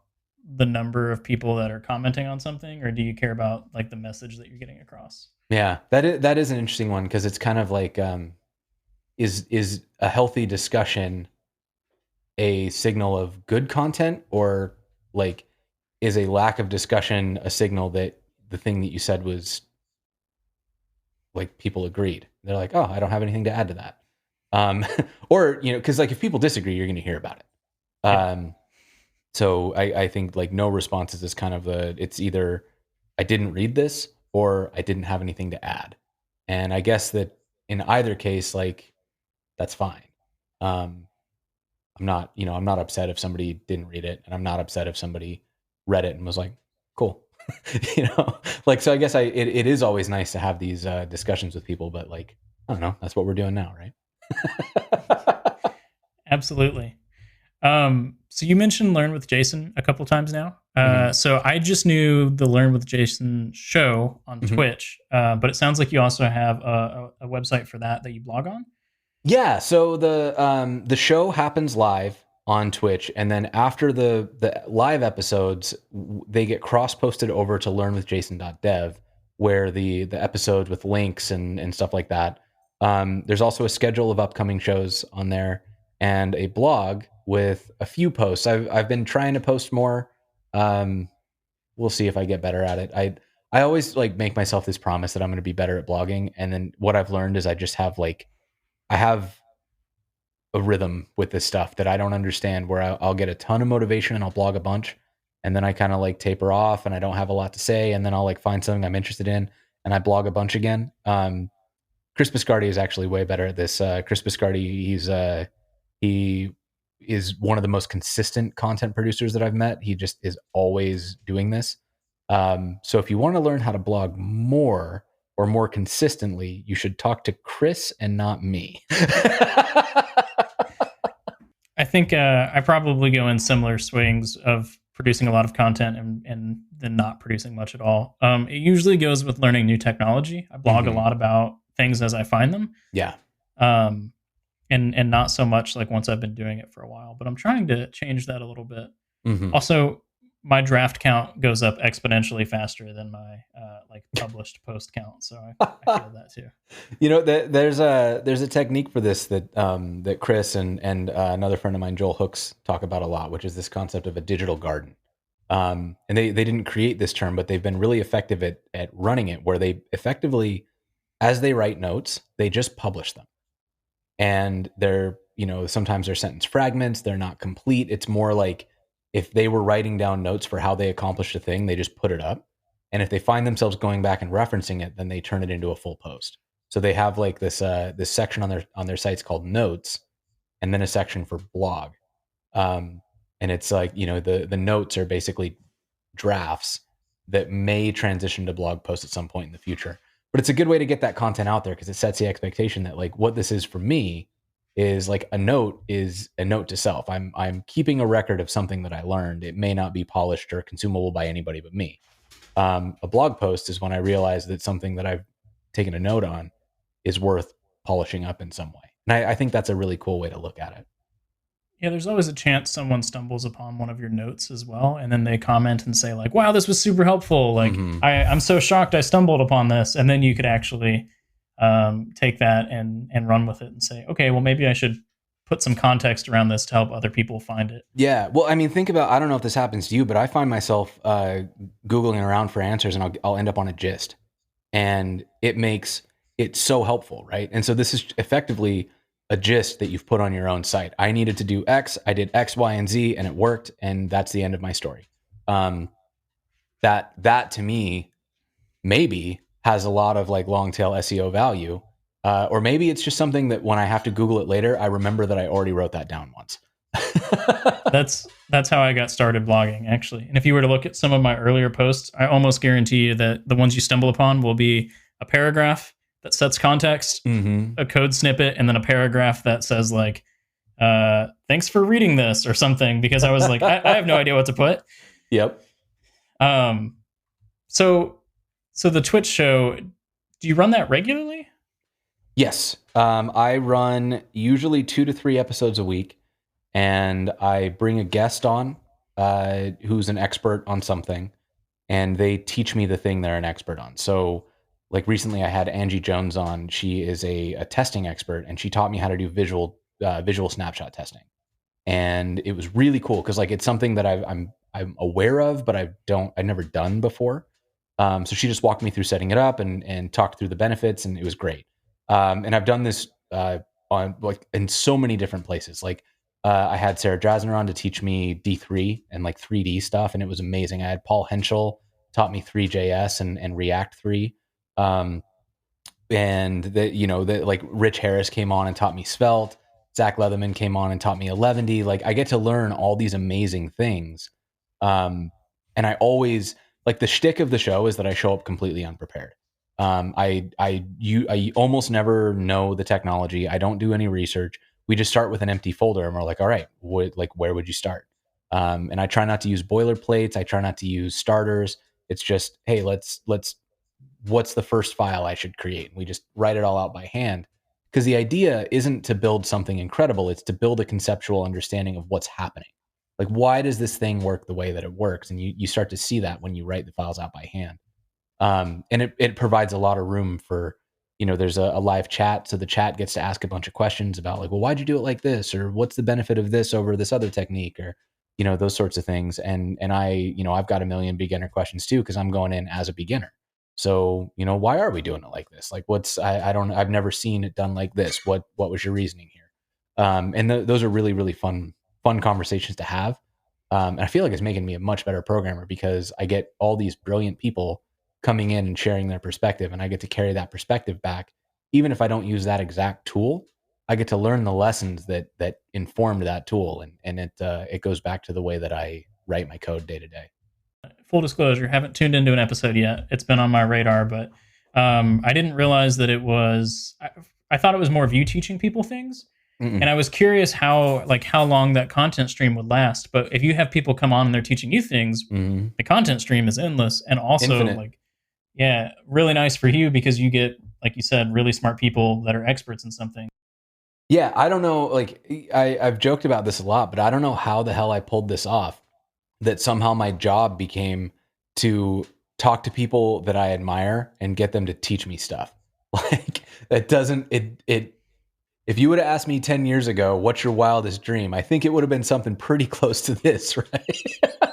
the number of people that are commenting on something, or do you care about like the message that you're getting across? Yeah, that is an interesting one, because it's kind of like, is a healthy discussion a signal of good content, or like is a lack of discussion a signal that the thing that you said was like people agreed? They're like, oh, I don't have anything to add to that. Um, or because like if people disagree, you're going to hear about it. Yeah. Um, so I think like no responses is kind of it's either I didn't read this or I didn't have anything to add, and I guess that in either case, like that's fine. Um, I'm not upset if somebody didn't read it, and I'm not upset if somebody read it and was like, cool. Like, so I guess it is always nice to have these discussions with people, but like, I don't know, that's what we're doing now, right? Absolutely. So you mentioned Learn with Jason a couple times now. Hmm. So I just knew the Learn with Jason show on Hmm. Twitch, but it sounds like you also have a website for that you blog on. Yeah, so the show happens live on Twitch, and then after the live episodes, they get cross posted over to learnwithjason.dev, where the episodes with links and stuff like that. There's also a schedule of upcoming shows on there, and a blog with a few posts. I've been trying to post more. Um, we'll see if I get better at it. I always like make myself this promise that I'm going to be better at blogging, and then what I've learned is I have a rhythm with this stuff that I don't understand, where I'll get a ton of motivation and I'll blog a bunch, and then I kind of like taper off and I don't have a lot to say, and then I'll like find something I'm interested in and I blog a bunch again. Chris Biscardi is actually way better at this. Chris Biscardi, he is one of the most consistent content producers that I've met. He just is always doing this. So if you want to learn how to blog more or more consistently, you should talk to Chris and not me. I think I probably go in similar swings of producing a lot of content and then not producing much at all. It usually goes with learning new technology. I blog a Hmm. lot about things as I find them, Yeah. um, and not so much like once I've been doing it for a while. But I'm trying to change that a little bit. Hmm. Also, my draft count goes up exponentially faster than my like published post count, so I feel that too. There's a technique for this that Chris and another friend of mine, Joel Hooks, talk about a lot, which is this concept of a digital garden. And they didn't create this term, but they've been really effective at running it, where they effectively, as they write notes, they just publish them. And they're, sometimes they're sentence fragments, they're not complete. It's more like if they were writing down notes for how they accomplished a thing, they just put it up. And if they find themselves going back and referencing it, then they turn it into a full post. So they have like this section on their sites called notes, and then a section for blog. Um, and it's like, the notes are basically drafts that may transition to blog posts at some point in the future. But it's a good way to get that content out there, because it sets the expectation that like what this is for me is like a note is a note to self. I'm keeping a record of something that I learned. It may not be polished or consumable by anybody but me. A blog post is when I realize that something that I've taken a note on is worth polishing up in some way. And I think that's a really cool way to look at it. Yeah, there's always a chance someone stumbles upon one of your notes as well, and then they comment and say like, "Wow, this was super helpful. Like, I'm so shocked I stumbled upon this." And then you could actually take that and run with it and say, "Okay, well maybe I should put some context around this to help other people find it." Yeah. Well, I mean, think about, I don't know if this happens to you, but I find myself Googling around for answers, and I'll end up on a gist. And it makes it so helpful, right? And so this is effectively a gist that you've put on your own site. I needed to do X, I did X, Y, and Z, and it worked, and that's the end of my story. That to me maybe has a lot of like long tail SEO value, or maybe it's just something that when I have to Google it later, I remember that I already wrote that down once. That's how I got started blogging, actually. And if you were to look at some of my earlier posts, I almost guarantee you that the ones you stumble upon will be a paragraph that sets context, a code snippet, and then a paragraph that says like, "Thanks for reading this" or something. Because I was like, I have no idea what to put. Yep. So the Twitch show, do you run that regularly? Yes. I run usually 2 to 3 episodes a week, and I bring a guest on who's an expert on something, and they teach me the thing they're an expert on. So like recently I had Angie Jones on. She is a testing expert, and she taught me how to do visual snapshot testing. And it was really cool because like it's something that I'm aware of, but I've never done before. So she just walked me through setting it up and talked through the benefits, and it was great. And I've done this on like in so many different places. Like I had Sarah Drasner on to teach me D3 and like 3D stuff, and it was amazing. I had Paul Henschel taught me Three.js and React 3. And that like Rich Harris came on and taught me Svelte. Zach Leatherman came on and taught me Eleventy. Like I get to learn all these amazing things. And I always like the shtick of the show is that I show up completely unprepared. I almost never know the technology. I don't do any research. We just start with an empty folder, and we're like, all right, where would you start? And I try not to use boilerplates. I try not to use starters. It's just, hey, what's the first file I should create? We just write it all out by hand, because the idea isn't to build something incredible. It's to build a conceptual understanding of what's happening. Like, why does this thing work the way that it works? And you start to see that when you write the files out by hand. And it provides a lot of room for, there's a live chat. So the chat gets to ask a bunch of questions about like, well, why'd you do it like this? Or what's the benefit of this over this other technique? Or, those sorts of things. And I've got a million beginner questions too, because I'm going in as a beginner. So, why are we doing it like this? Like I've never seen it done like this. What was your reasoning here? And those are really, really fun conversations to have. And I feel like it's making me a much better programmer, because I get all these brilliant people coming in and sharing their perspective, and I get to carry that perspective back. Even if I don't use that exact tool, I get to learn the lessons that informed that tool. And it goes back to the way that I write my code day to day. Full disclosure, haven't tuned into an episode yet. It's been on my radar, but I didn't realize that it was. I thought it was more of you teaching people things, and I was curious how long that content stream would last. But if you have people come on and they're teaching you things, the content stream is endless, and also Infinite. Really nice for you, because you get, like you said, really smart people that are experts in something. Yeah, I don't know. Like I've joked about this a lot, but I don't know how the hell I pulled this off. That somehow my job became to talk to people that I admire and get them to teach me stuff. Like that doesn't, if you would have asked me 10 years ago, what's your wildest dream? I think it would have been something pretty close to this, right?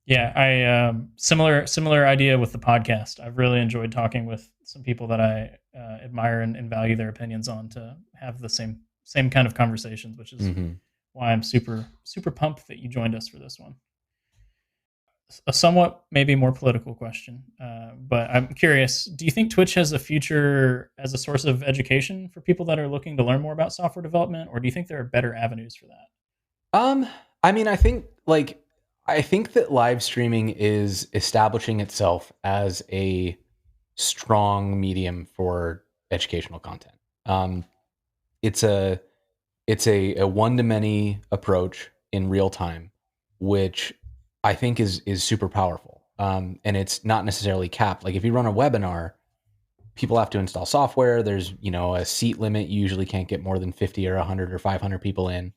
Yeah, I similar idea with the podcast. I've really enjoyed talking with some people that I admire and value their opinions on, to have the same kind of conversations, which is why I'm super pumped that you joined us for this one. A somewhat maybe more political question, but I'm curious, do you think Twitch has a future as a source of education for people that are looking to learn more about software development, or do you think there are better avenues for that? I mean, I think that live streaming is establishing itself as a strong medium for educational content. It's a one-to-many approach in real time, which I think is super powerful. And it's not necessarily capped. Like if you run a webinar, people have to install software. There's, a seat limit. You usually can't get more than 50 or 100 or 500 people in.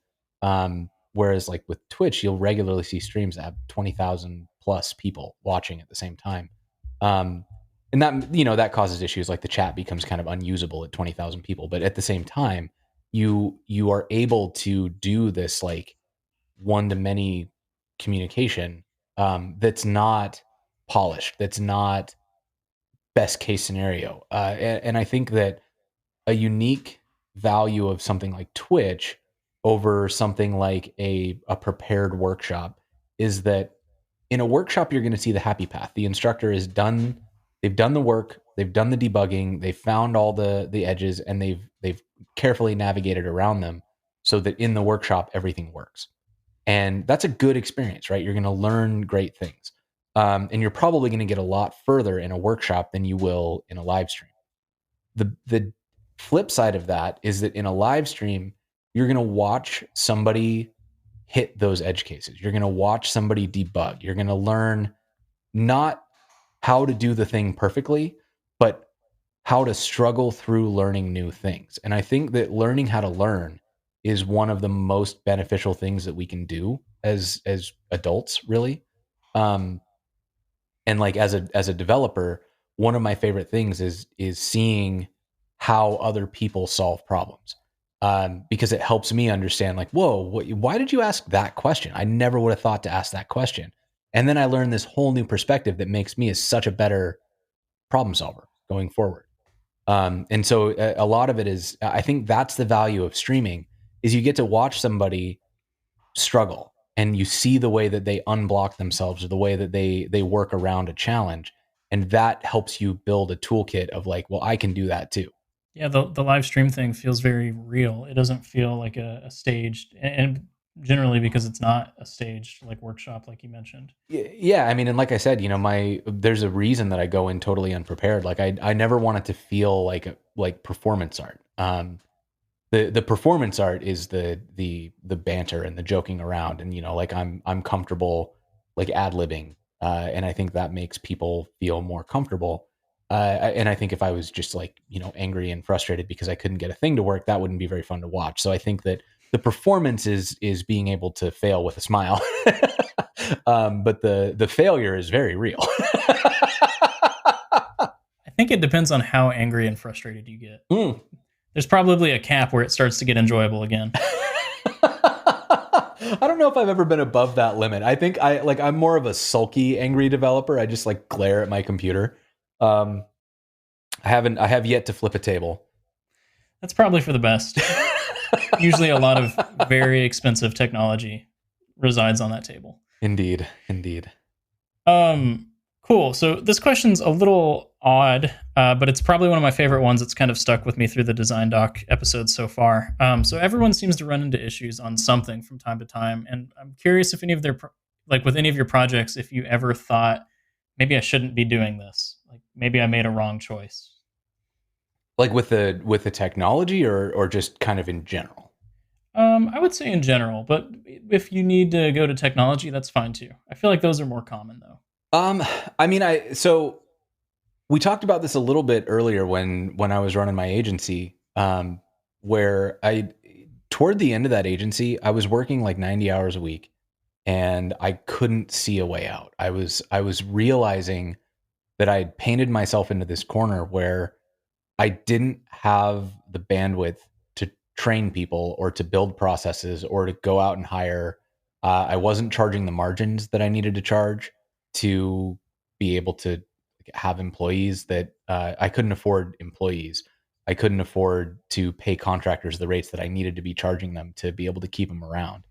Whereas like with Twitch, you'll regularly see streams that have 20,000 plus people watching at the same time. And that causes issues, like the chat becomes kind of unusable at 20,000 people. But at the same time, you are able to do this like one to many communication that's not polished, that's not best case scenario. And I think that a unique value of something like Twitch over something like a prepared workshop is that in a workshop, you're going to see the happy path. The instructor is done. They've done the work. They've done the debugging. They've found all the edges, and they've carefully navigated around them so that in the workshop, everything works. And that's a good experience, right? You're going to learn great things. And you're probably going to get a lot further in a workshop than you will in a live stream. The flip side of that is that in a live stream, you're going to watch somebody hit those edge cases. You're going to watch somebody debug. You're going to learn not how to do the thing perfectly, but how to struggle through learning new things. And I think that learning how to learn is one of the most beneficial things that we can do as adults, really. And like as a developer, one of my favorite things is seeing how other people solve problems, because it helps me understand like, whoa, why did you ask that question? I never would have thought to ask that question. And then I learned this whole new perspective that makes me as such a better problem solver going forward. And so a lot of it is, I think that's the value of streaming, is you get to watch somebody struggle and you see the way that they unblock themselves or the way that they work around a challenge. And that helps you build a toolkit of like, well, I can do that too. Yeah, the live stream thing feels very real. It doesn't feel like a staged, and generally because it's not a staged like workshop, like you mentioned. Yeah, I mean, and like I said, there's a reason that I go in totally unprepared. Like I never want it to feel like performance art. The performance art is the banter and the joking around, and like I'm comfortable like ad-libbing, and I think that makes people feel more comfortable. And I think if I was just like angry and frustrated because I couldn't get a thing to work, that wouldn't be very fun to watch. So I think that the performance is being able to fail with a smile, but the failure is very real. I think it depends on how angry and frustrated you get. Mm. There's probably a cap where it starts to get enjoyable again. I don't know if I've ever been above that limit. I think I'm more of a sulky, angry developer. I just like glare at my computer. I have yet to flip a table. That's probably for the best. Usually a lot of very expensive technology resides on that table. Indeed. Cool. So this question's a little odd, but it's probably one of my favorite ones. It's kind of stuck with me through the Design Doc episodes so far. So everyone seems to run into issues on something from time to time, and I'm curious if any of with any of your projects, if you ever thought maybe I shouldn't be doing this, like maybe I made a wrong choice. Like with the technology, or just kind of in general. I would say in general, but if you need to go to technology, that's fine too. I feel like those are more common though. I mean, so we talked about this a little bit earlier when I was running my agency, where toward the end of that agency, I was working like 90 hours a week and I couldn't see a way out. I was realizing that I had painted myself into this corner where I didn't have the bandwidth to train people or to build processes or to go out and hire. I wasn't charging the margins that I needed to charge to be able to have employees that I couldn't afford employees. I couldn't afford to pay contractors the rates that I needed to be charging them to be able to keep them around.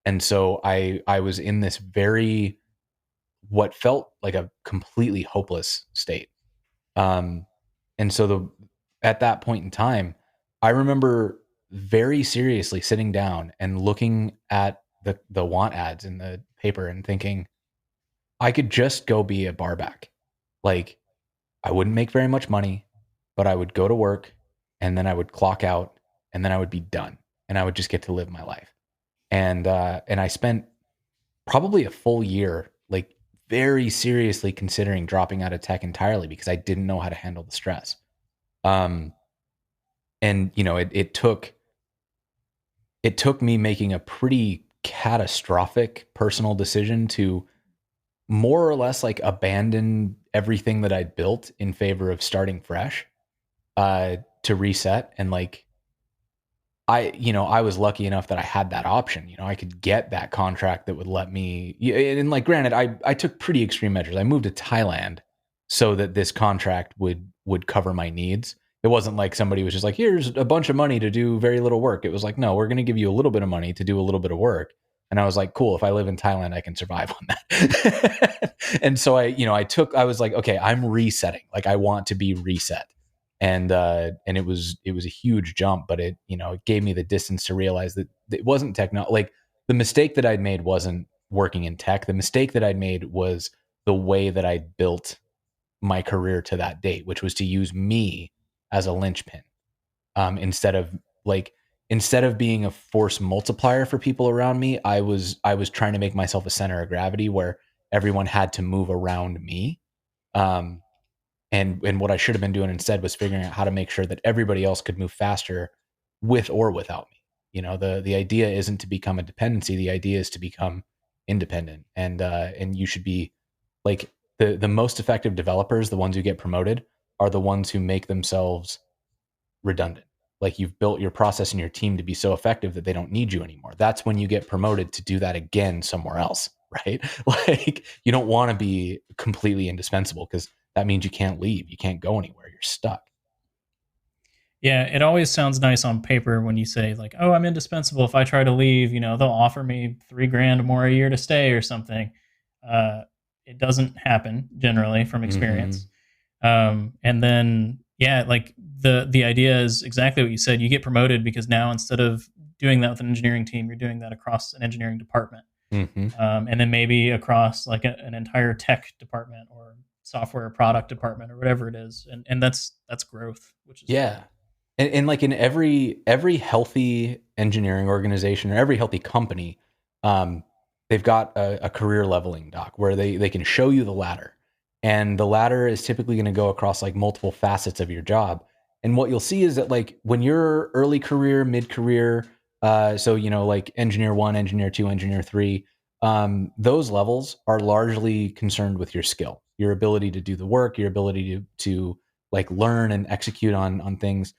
And so I was in this what felt like a completely hopeless state. And so at that point in time, I remember very seriously sitting down and looking at the want ads in the paper and thinking, I could just go be a barback. Like, I wouldn't make very much money, but I would go to work and then I would clock out and then I would be done and I would just get to live my life. And I spent probably a full year, like very seriously considering dropping out of tech entirely because I didn't know how to handle the stress. Um, and it took me making a pretty catastrophic personal decision to more or less like abandon everything that I'd built in favor of starting fresh, to reset. And like, I was lucky enough that I had that option. I could get that contract that would let me, and like, granted, I took pretty extreme measures. I moved to Thailand so that this contract would cover my needs. It wasn't like somebody was just like, here's a bunch of money to do very little work. It was like, no, we're going to give you a little bit of money to do a little bit of work. And I was like, cool, if I live in Thailand, I can survive on that. And so I was like, okay, I'm resetting. Like, I want to be reset. And it was a huge jump, but it gave me the distance to realize that it wasn't like, the mistake that I'd made wasn't working in tech. The mistake that I'd made was the way that I built my career to that date, which was to use me as a linchpin, instead of being a force multiplier for people around me. I was trying to make myself a center of gravity where everyone had to move around me. Um, and what I should have been doing instead was figuring out how to make sure that everybody else could move faster with or without me. The idea isn't to become a dependency. The idea is to become independent. And you should be like, the most effective developers, the ones who get promoted, are the ones who make themselves redundant. Like, you've built your process and your team to be so effective that they don't need you anymore. That's when you get promoted to do that again somewhere else, right? Like, you don't want to be completely indispensable, because that means you can't leave. You can't go anywhere. You're stuck. Yeah, it always sounds nice on paper when you say like, "Oh, I'm indispensable. If I try to leave, they'll offer me 3 grand more a year to stay or something." Uh, it doesn't happen generally from experience. And then, yeah, like the idea is exactly what you said. You get promoted because now, instead of doing that with an engineering team, you're doing that across an engineering department, Mm-hmm. and then maybe across like an entire tech department or software product department or whatever it is. And that's growth, which is Yeah. great. And like, in every healthy engineering organization or every healthy company, um, they've got a career leveling doc where they can show you the ladder. And the ladder is typically going to go across like multiple facets of your job. And what you'll see is that, like, when you're early career, mid career, so like engineer 1, engineer 2, engineer 3, those levels are largely concerned with your skill, your ability to do the work, your ability to like learn and execute on things.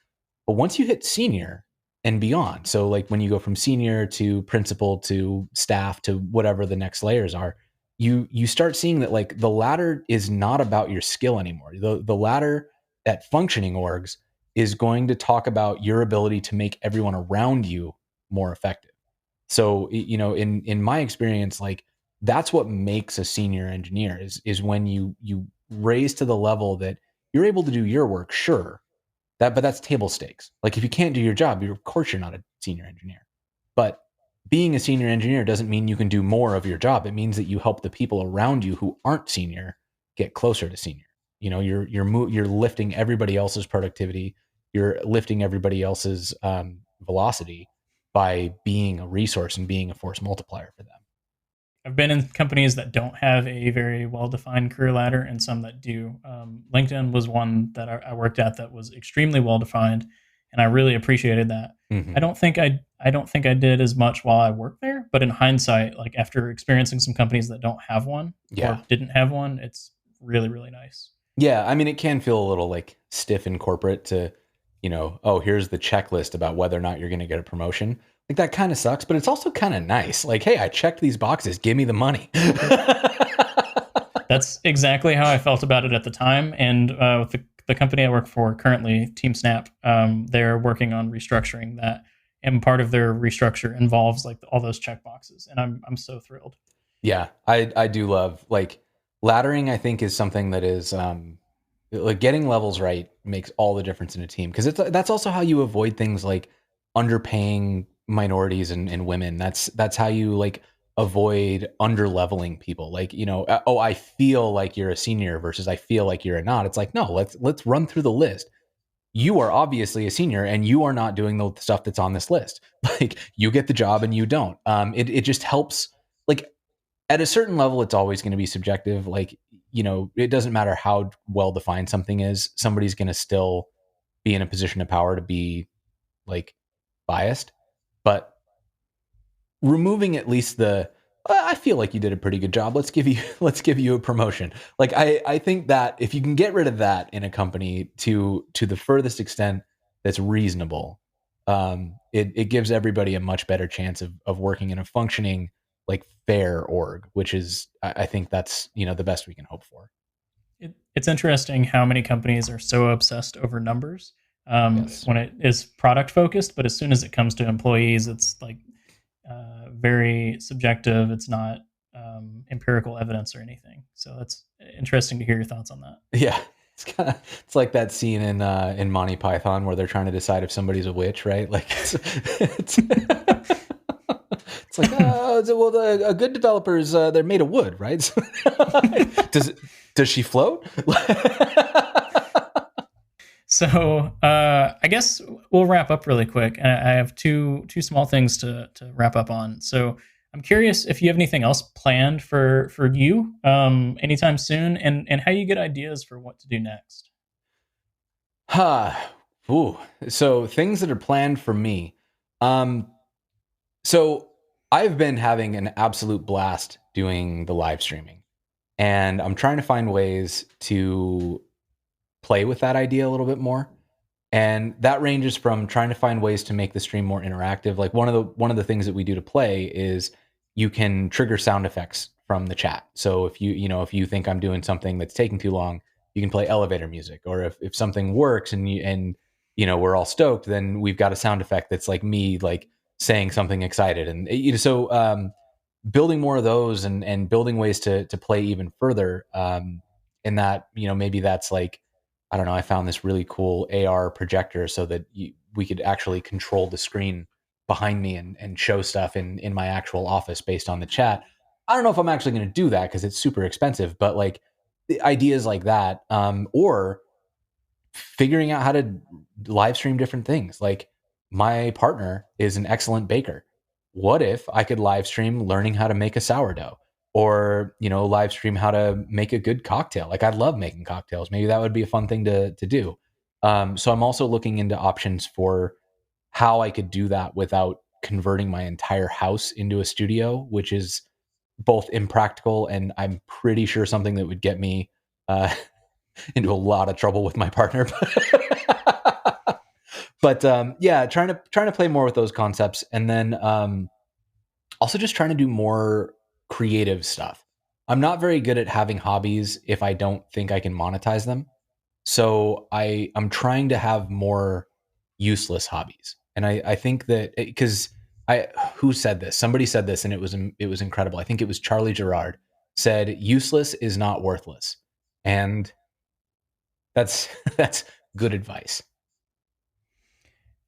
But once you hit senior and beyond, so like when you go from senior to principal to staff to whatever the next layers are, you start seeing that, like, the ladder is not about your skill anymore. The ladder at functioning orgs is going to talk about your ability to make everyone around you more effective. So, in my experience, like, that's what makes a senior engineer is when you raise to the level that you're able to do your work, sure, but that's table stakes. Like, if you can't do your job, of course you're not a senior engineer. But being a senior engineer doesn't mean you can do more of your job. It means that you help the people around you who aren't senior get closer to senior. You're lifting everybody else's productivity. You're lifting everybody else's velocity by being a resource and being a force multiplier for them. I've been in companies that don't have a very well defined career ladder and some that do. LinkedIn was one that I worked at that was extremely well defined, and I really appreciated that. Mm-hmm. I don't think I did as much while I worked there, but in hindsight, like after experiencing some companies that don't have one Yeah. or didn't have one, it's really really nice. Yeah, I mean, it can feel a little like stiff in corporate to, oh, here's the checklist about whether or not you're going to get a promotion. Like, that kind of sucks, but it's also kind of nice. Like, hey, I checked these boxes. Give me the money. That's exactly how I felt about it at the time. And with the company I work for currently, Team Snap, they're working on restructuring that, and part of their restructure involves like all those check boxes, and I'm so thrilled. Yeah, I do love, like, laddering. I think is something that is, like, getting levels right makes all the difference in a team, because that's also how you avoid things like underpaying minorities and women. That's how you, like, avoid under leveling people. Like, oh, I feel like you're a senior versus I feel like you're a not. It's like, no, let's run through the list. You are obviously a senior and you are not doing the stuff that's on this list. Like, you get the job and you don't. It just helps. Like, at a certain level, it's always going to be subjective. Like, it doesn't matter how well defined something is. Somebody's going to still be in a position of power to be like biased, but removing at least I feel like you did a pretty good job. Let's give you a promotion. Like I think that if you can get rid of that in a company to the furthest extent that's reasonable, it gives everybody a much better chance of working in a functioning, like, fair org, which is, I think that's, the best we can hope for. It's interesting how many companies are so obsessed over numbers Yes. when it is product focused, but as soon as it comes to employees, it's like very subjective. It's not empirical evidence or anything. So that's interesting to hear your thoughts on that. Yeah. It's like that scene in Monty Python where they're trying to decide if somebody's a witch, right? Like it's it's like, well, a good developers, they're made of wood, right? Does she float? So I guess we'll wrap up really quick. I have two small things to wrap up on. So I'm curious if you have anything else planned for you anytime soon, and how you get ideas for what to do next. Ooh. So things that are planned for me. So I've been having an absolute blast doing the live streaming, and I'm trying to find ways to play with that idea a little bit more. And that ranges from trying to find ways to make the stream more interactive. Like one of the things that we do to play is you can trigger sound effects from the chat. So if you think I'm doing something that's taking too long, you can play elevator music. Or if something works and we're all stoked, then we've got a sound effect that's like me, like, saying something excited. And building more of those and building ways to play even further. In that, maybe that's like, I don't know, I found this really cool AR projector so that we could actually control the screen behind me and show stuff in my actual office based on the chat. I don't know if I'm actually going to do that because it's super expensive, but like the ideas like that, or figuring out how to live stream different things. Like, my partner is an excellent baker. What if I could live stream learning how to make a sourdough, or, live stream how to make a good cocktail? Like, I love making cocktails. Maybe that would be a fun thing to do. So I'm also looking into options for how I could do that without converting my entire house into a studio, which is both impractical and I'm pretty sure something that would get me uh, into a lot of trouble with my partner. But yeah, trying to play more with those concepts, and then also just trying to do more creative stuff. I'm not very good at having hobbies if I don't think I can monetize them. So I'm trying to have more useless hobbies, and I think that because I who said this? Somebody said this, and it was incredible. I think it was Charlie Gerard said, "Useless is not worthless," and that's that's good advice.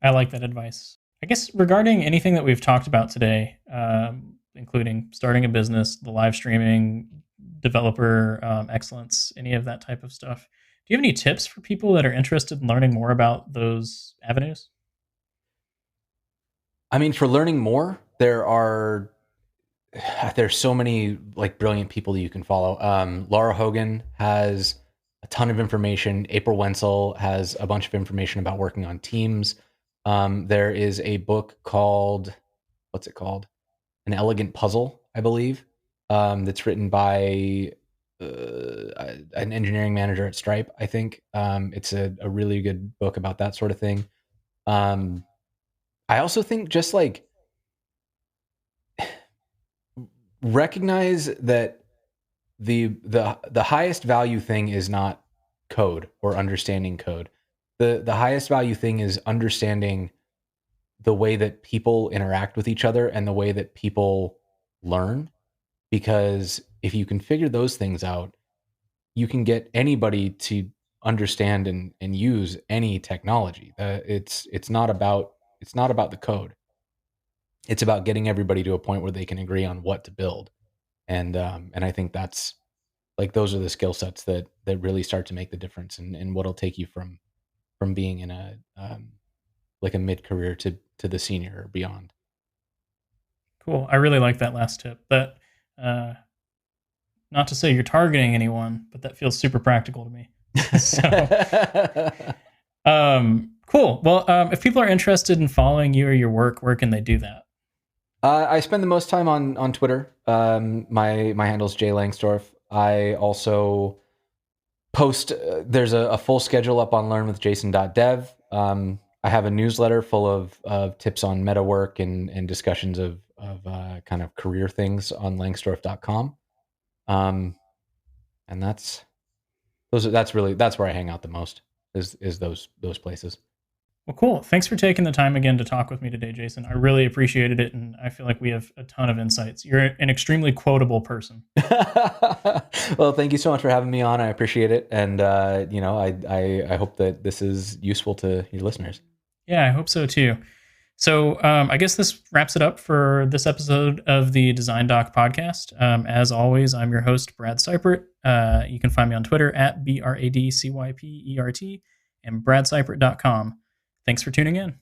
I like that advice. I guess regarding anything that we've talked about today, including starting a business, the live streaming, developer excellence, any of that type of stuff, do you have any tips for people that are interested in learning more about those avenues? I mean, for learning more, there's so many, like, brilliant people that you can follow. Laura Hogan has a ton of information. April Wenzel has a bunch of information about working on teams. There is a book called, what's it called? An Elegant Puzzle, I believe. That's written by an engineering manager at Stripe, I think. It's a really good book about that sort of thing. Um, I also think just like recognize that the highest value thing is not code or understanding code. The highest value thing is understanding the way that people interact with each other and the way that people learn. Because if you can figure those things out, you can get anybody to understand and use any technology. It's not about the code. It's about getting everybody to a point where they can agree on what to build. And I think that's, like, those are the skill sets that really start to make the difference and what'll take you from being in a like a mid career to the senior or beyond. Cool. I really like that last tip. That uh, not to say you're targeting anyone, but that feels super practical to me. So, Cool. Well, if people are interested in following you or your work, where can they do that? I spend the most time on Twitter. My handle's J Lengstorf. I also post. There's a full schedule up on learnwithjason.dev. I have a newsletter full of tips on meta work and discussions of kind of career things on lengstorf.com. And that's where I hang out the most is those places. Well, cool. Thanks for taking the time again to talk with me today, Jason. I really appreciated it, and I feel like we have a ton of insights. You're an extremely quotable person. Well, thank you so much for having me on. I appreciate it, and I hope that this is useful to your listeners. Yeah, I hope so too. So I guess this wraps it up for this episode of the Design Doc podcast. As always, I'm your host, Brad Cypert. You can find me on Twitter at BradCypert and bradcypert.com. Thanks for tuning in.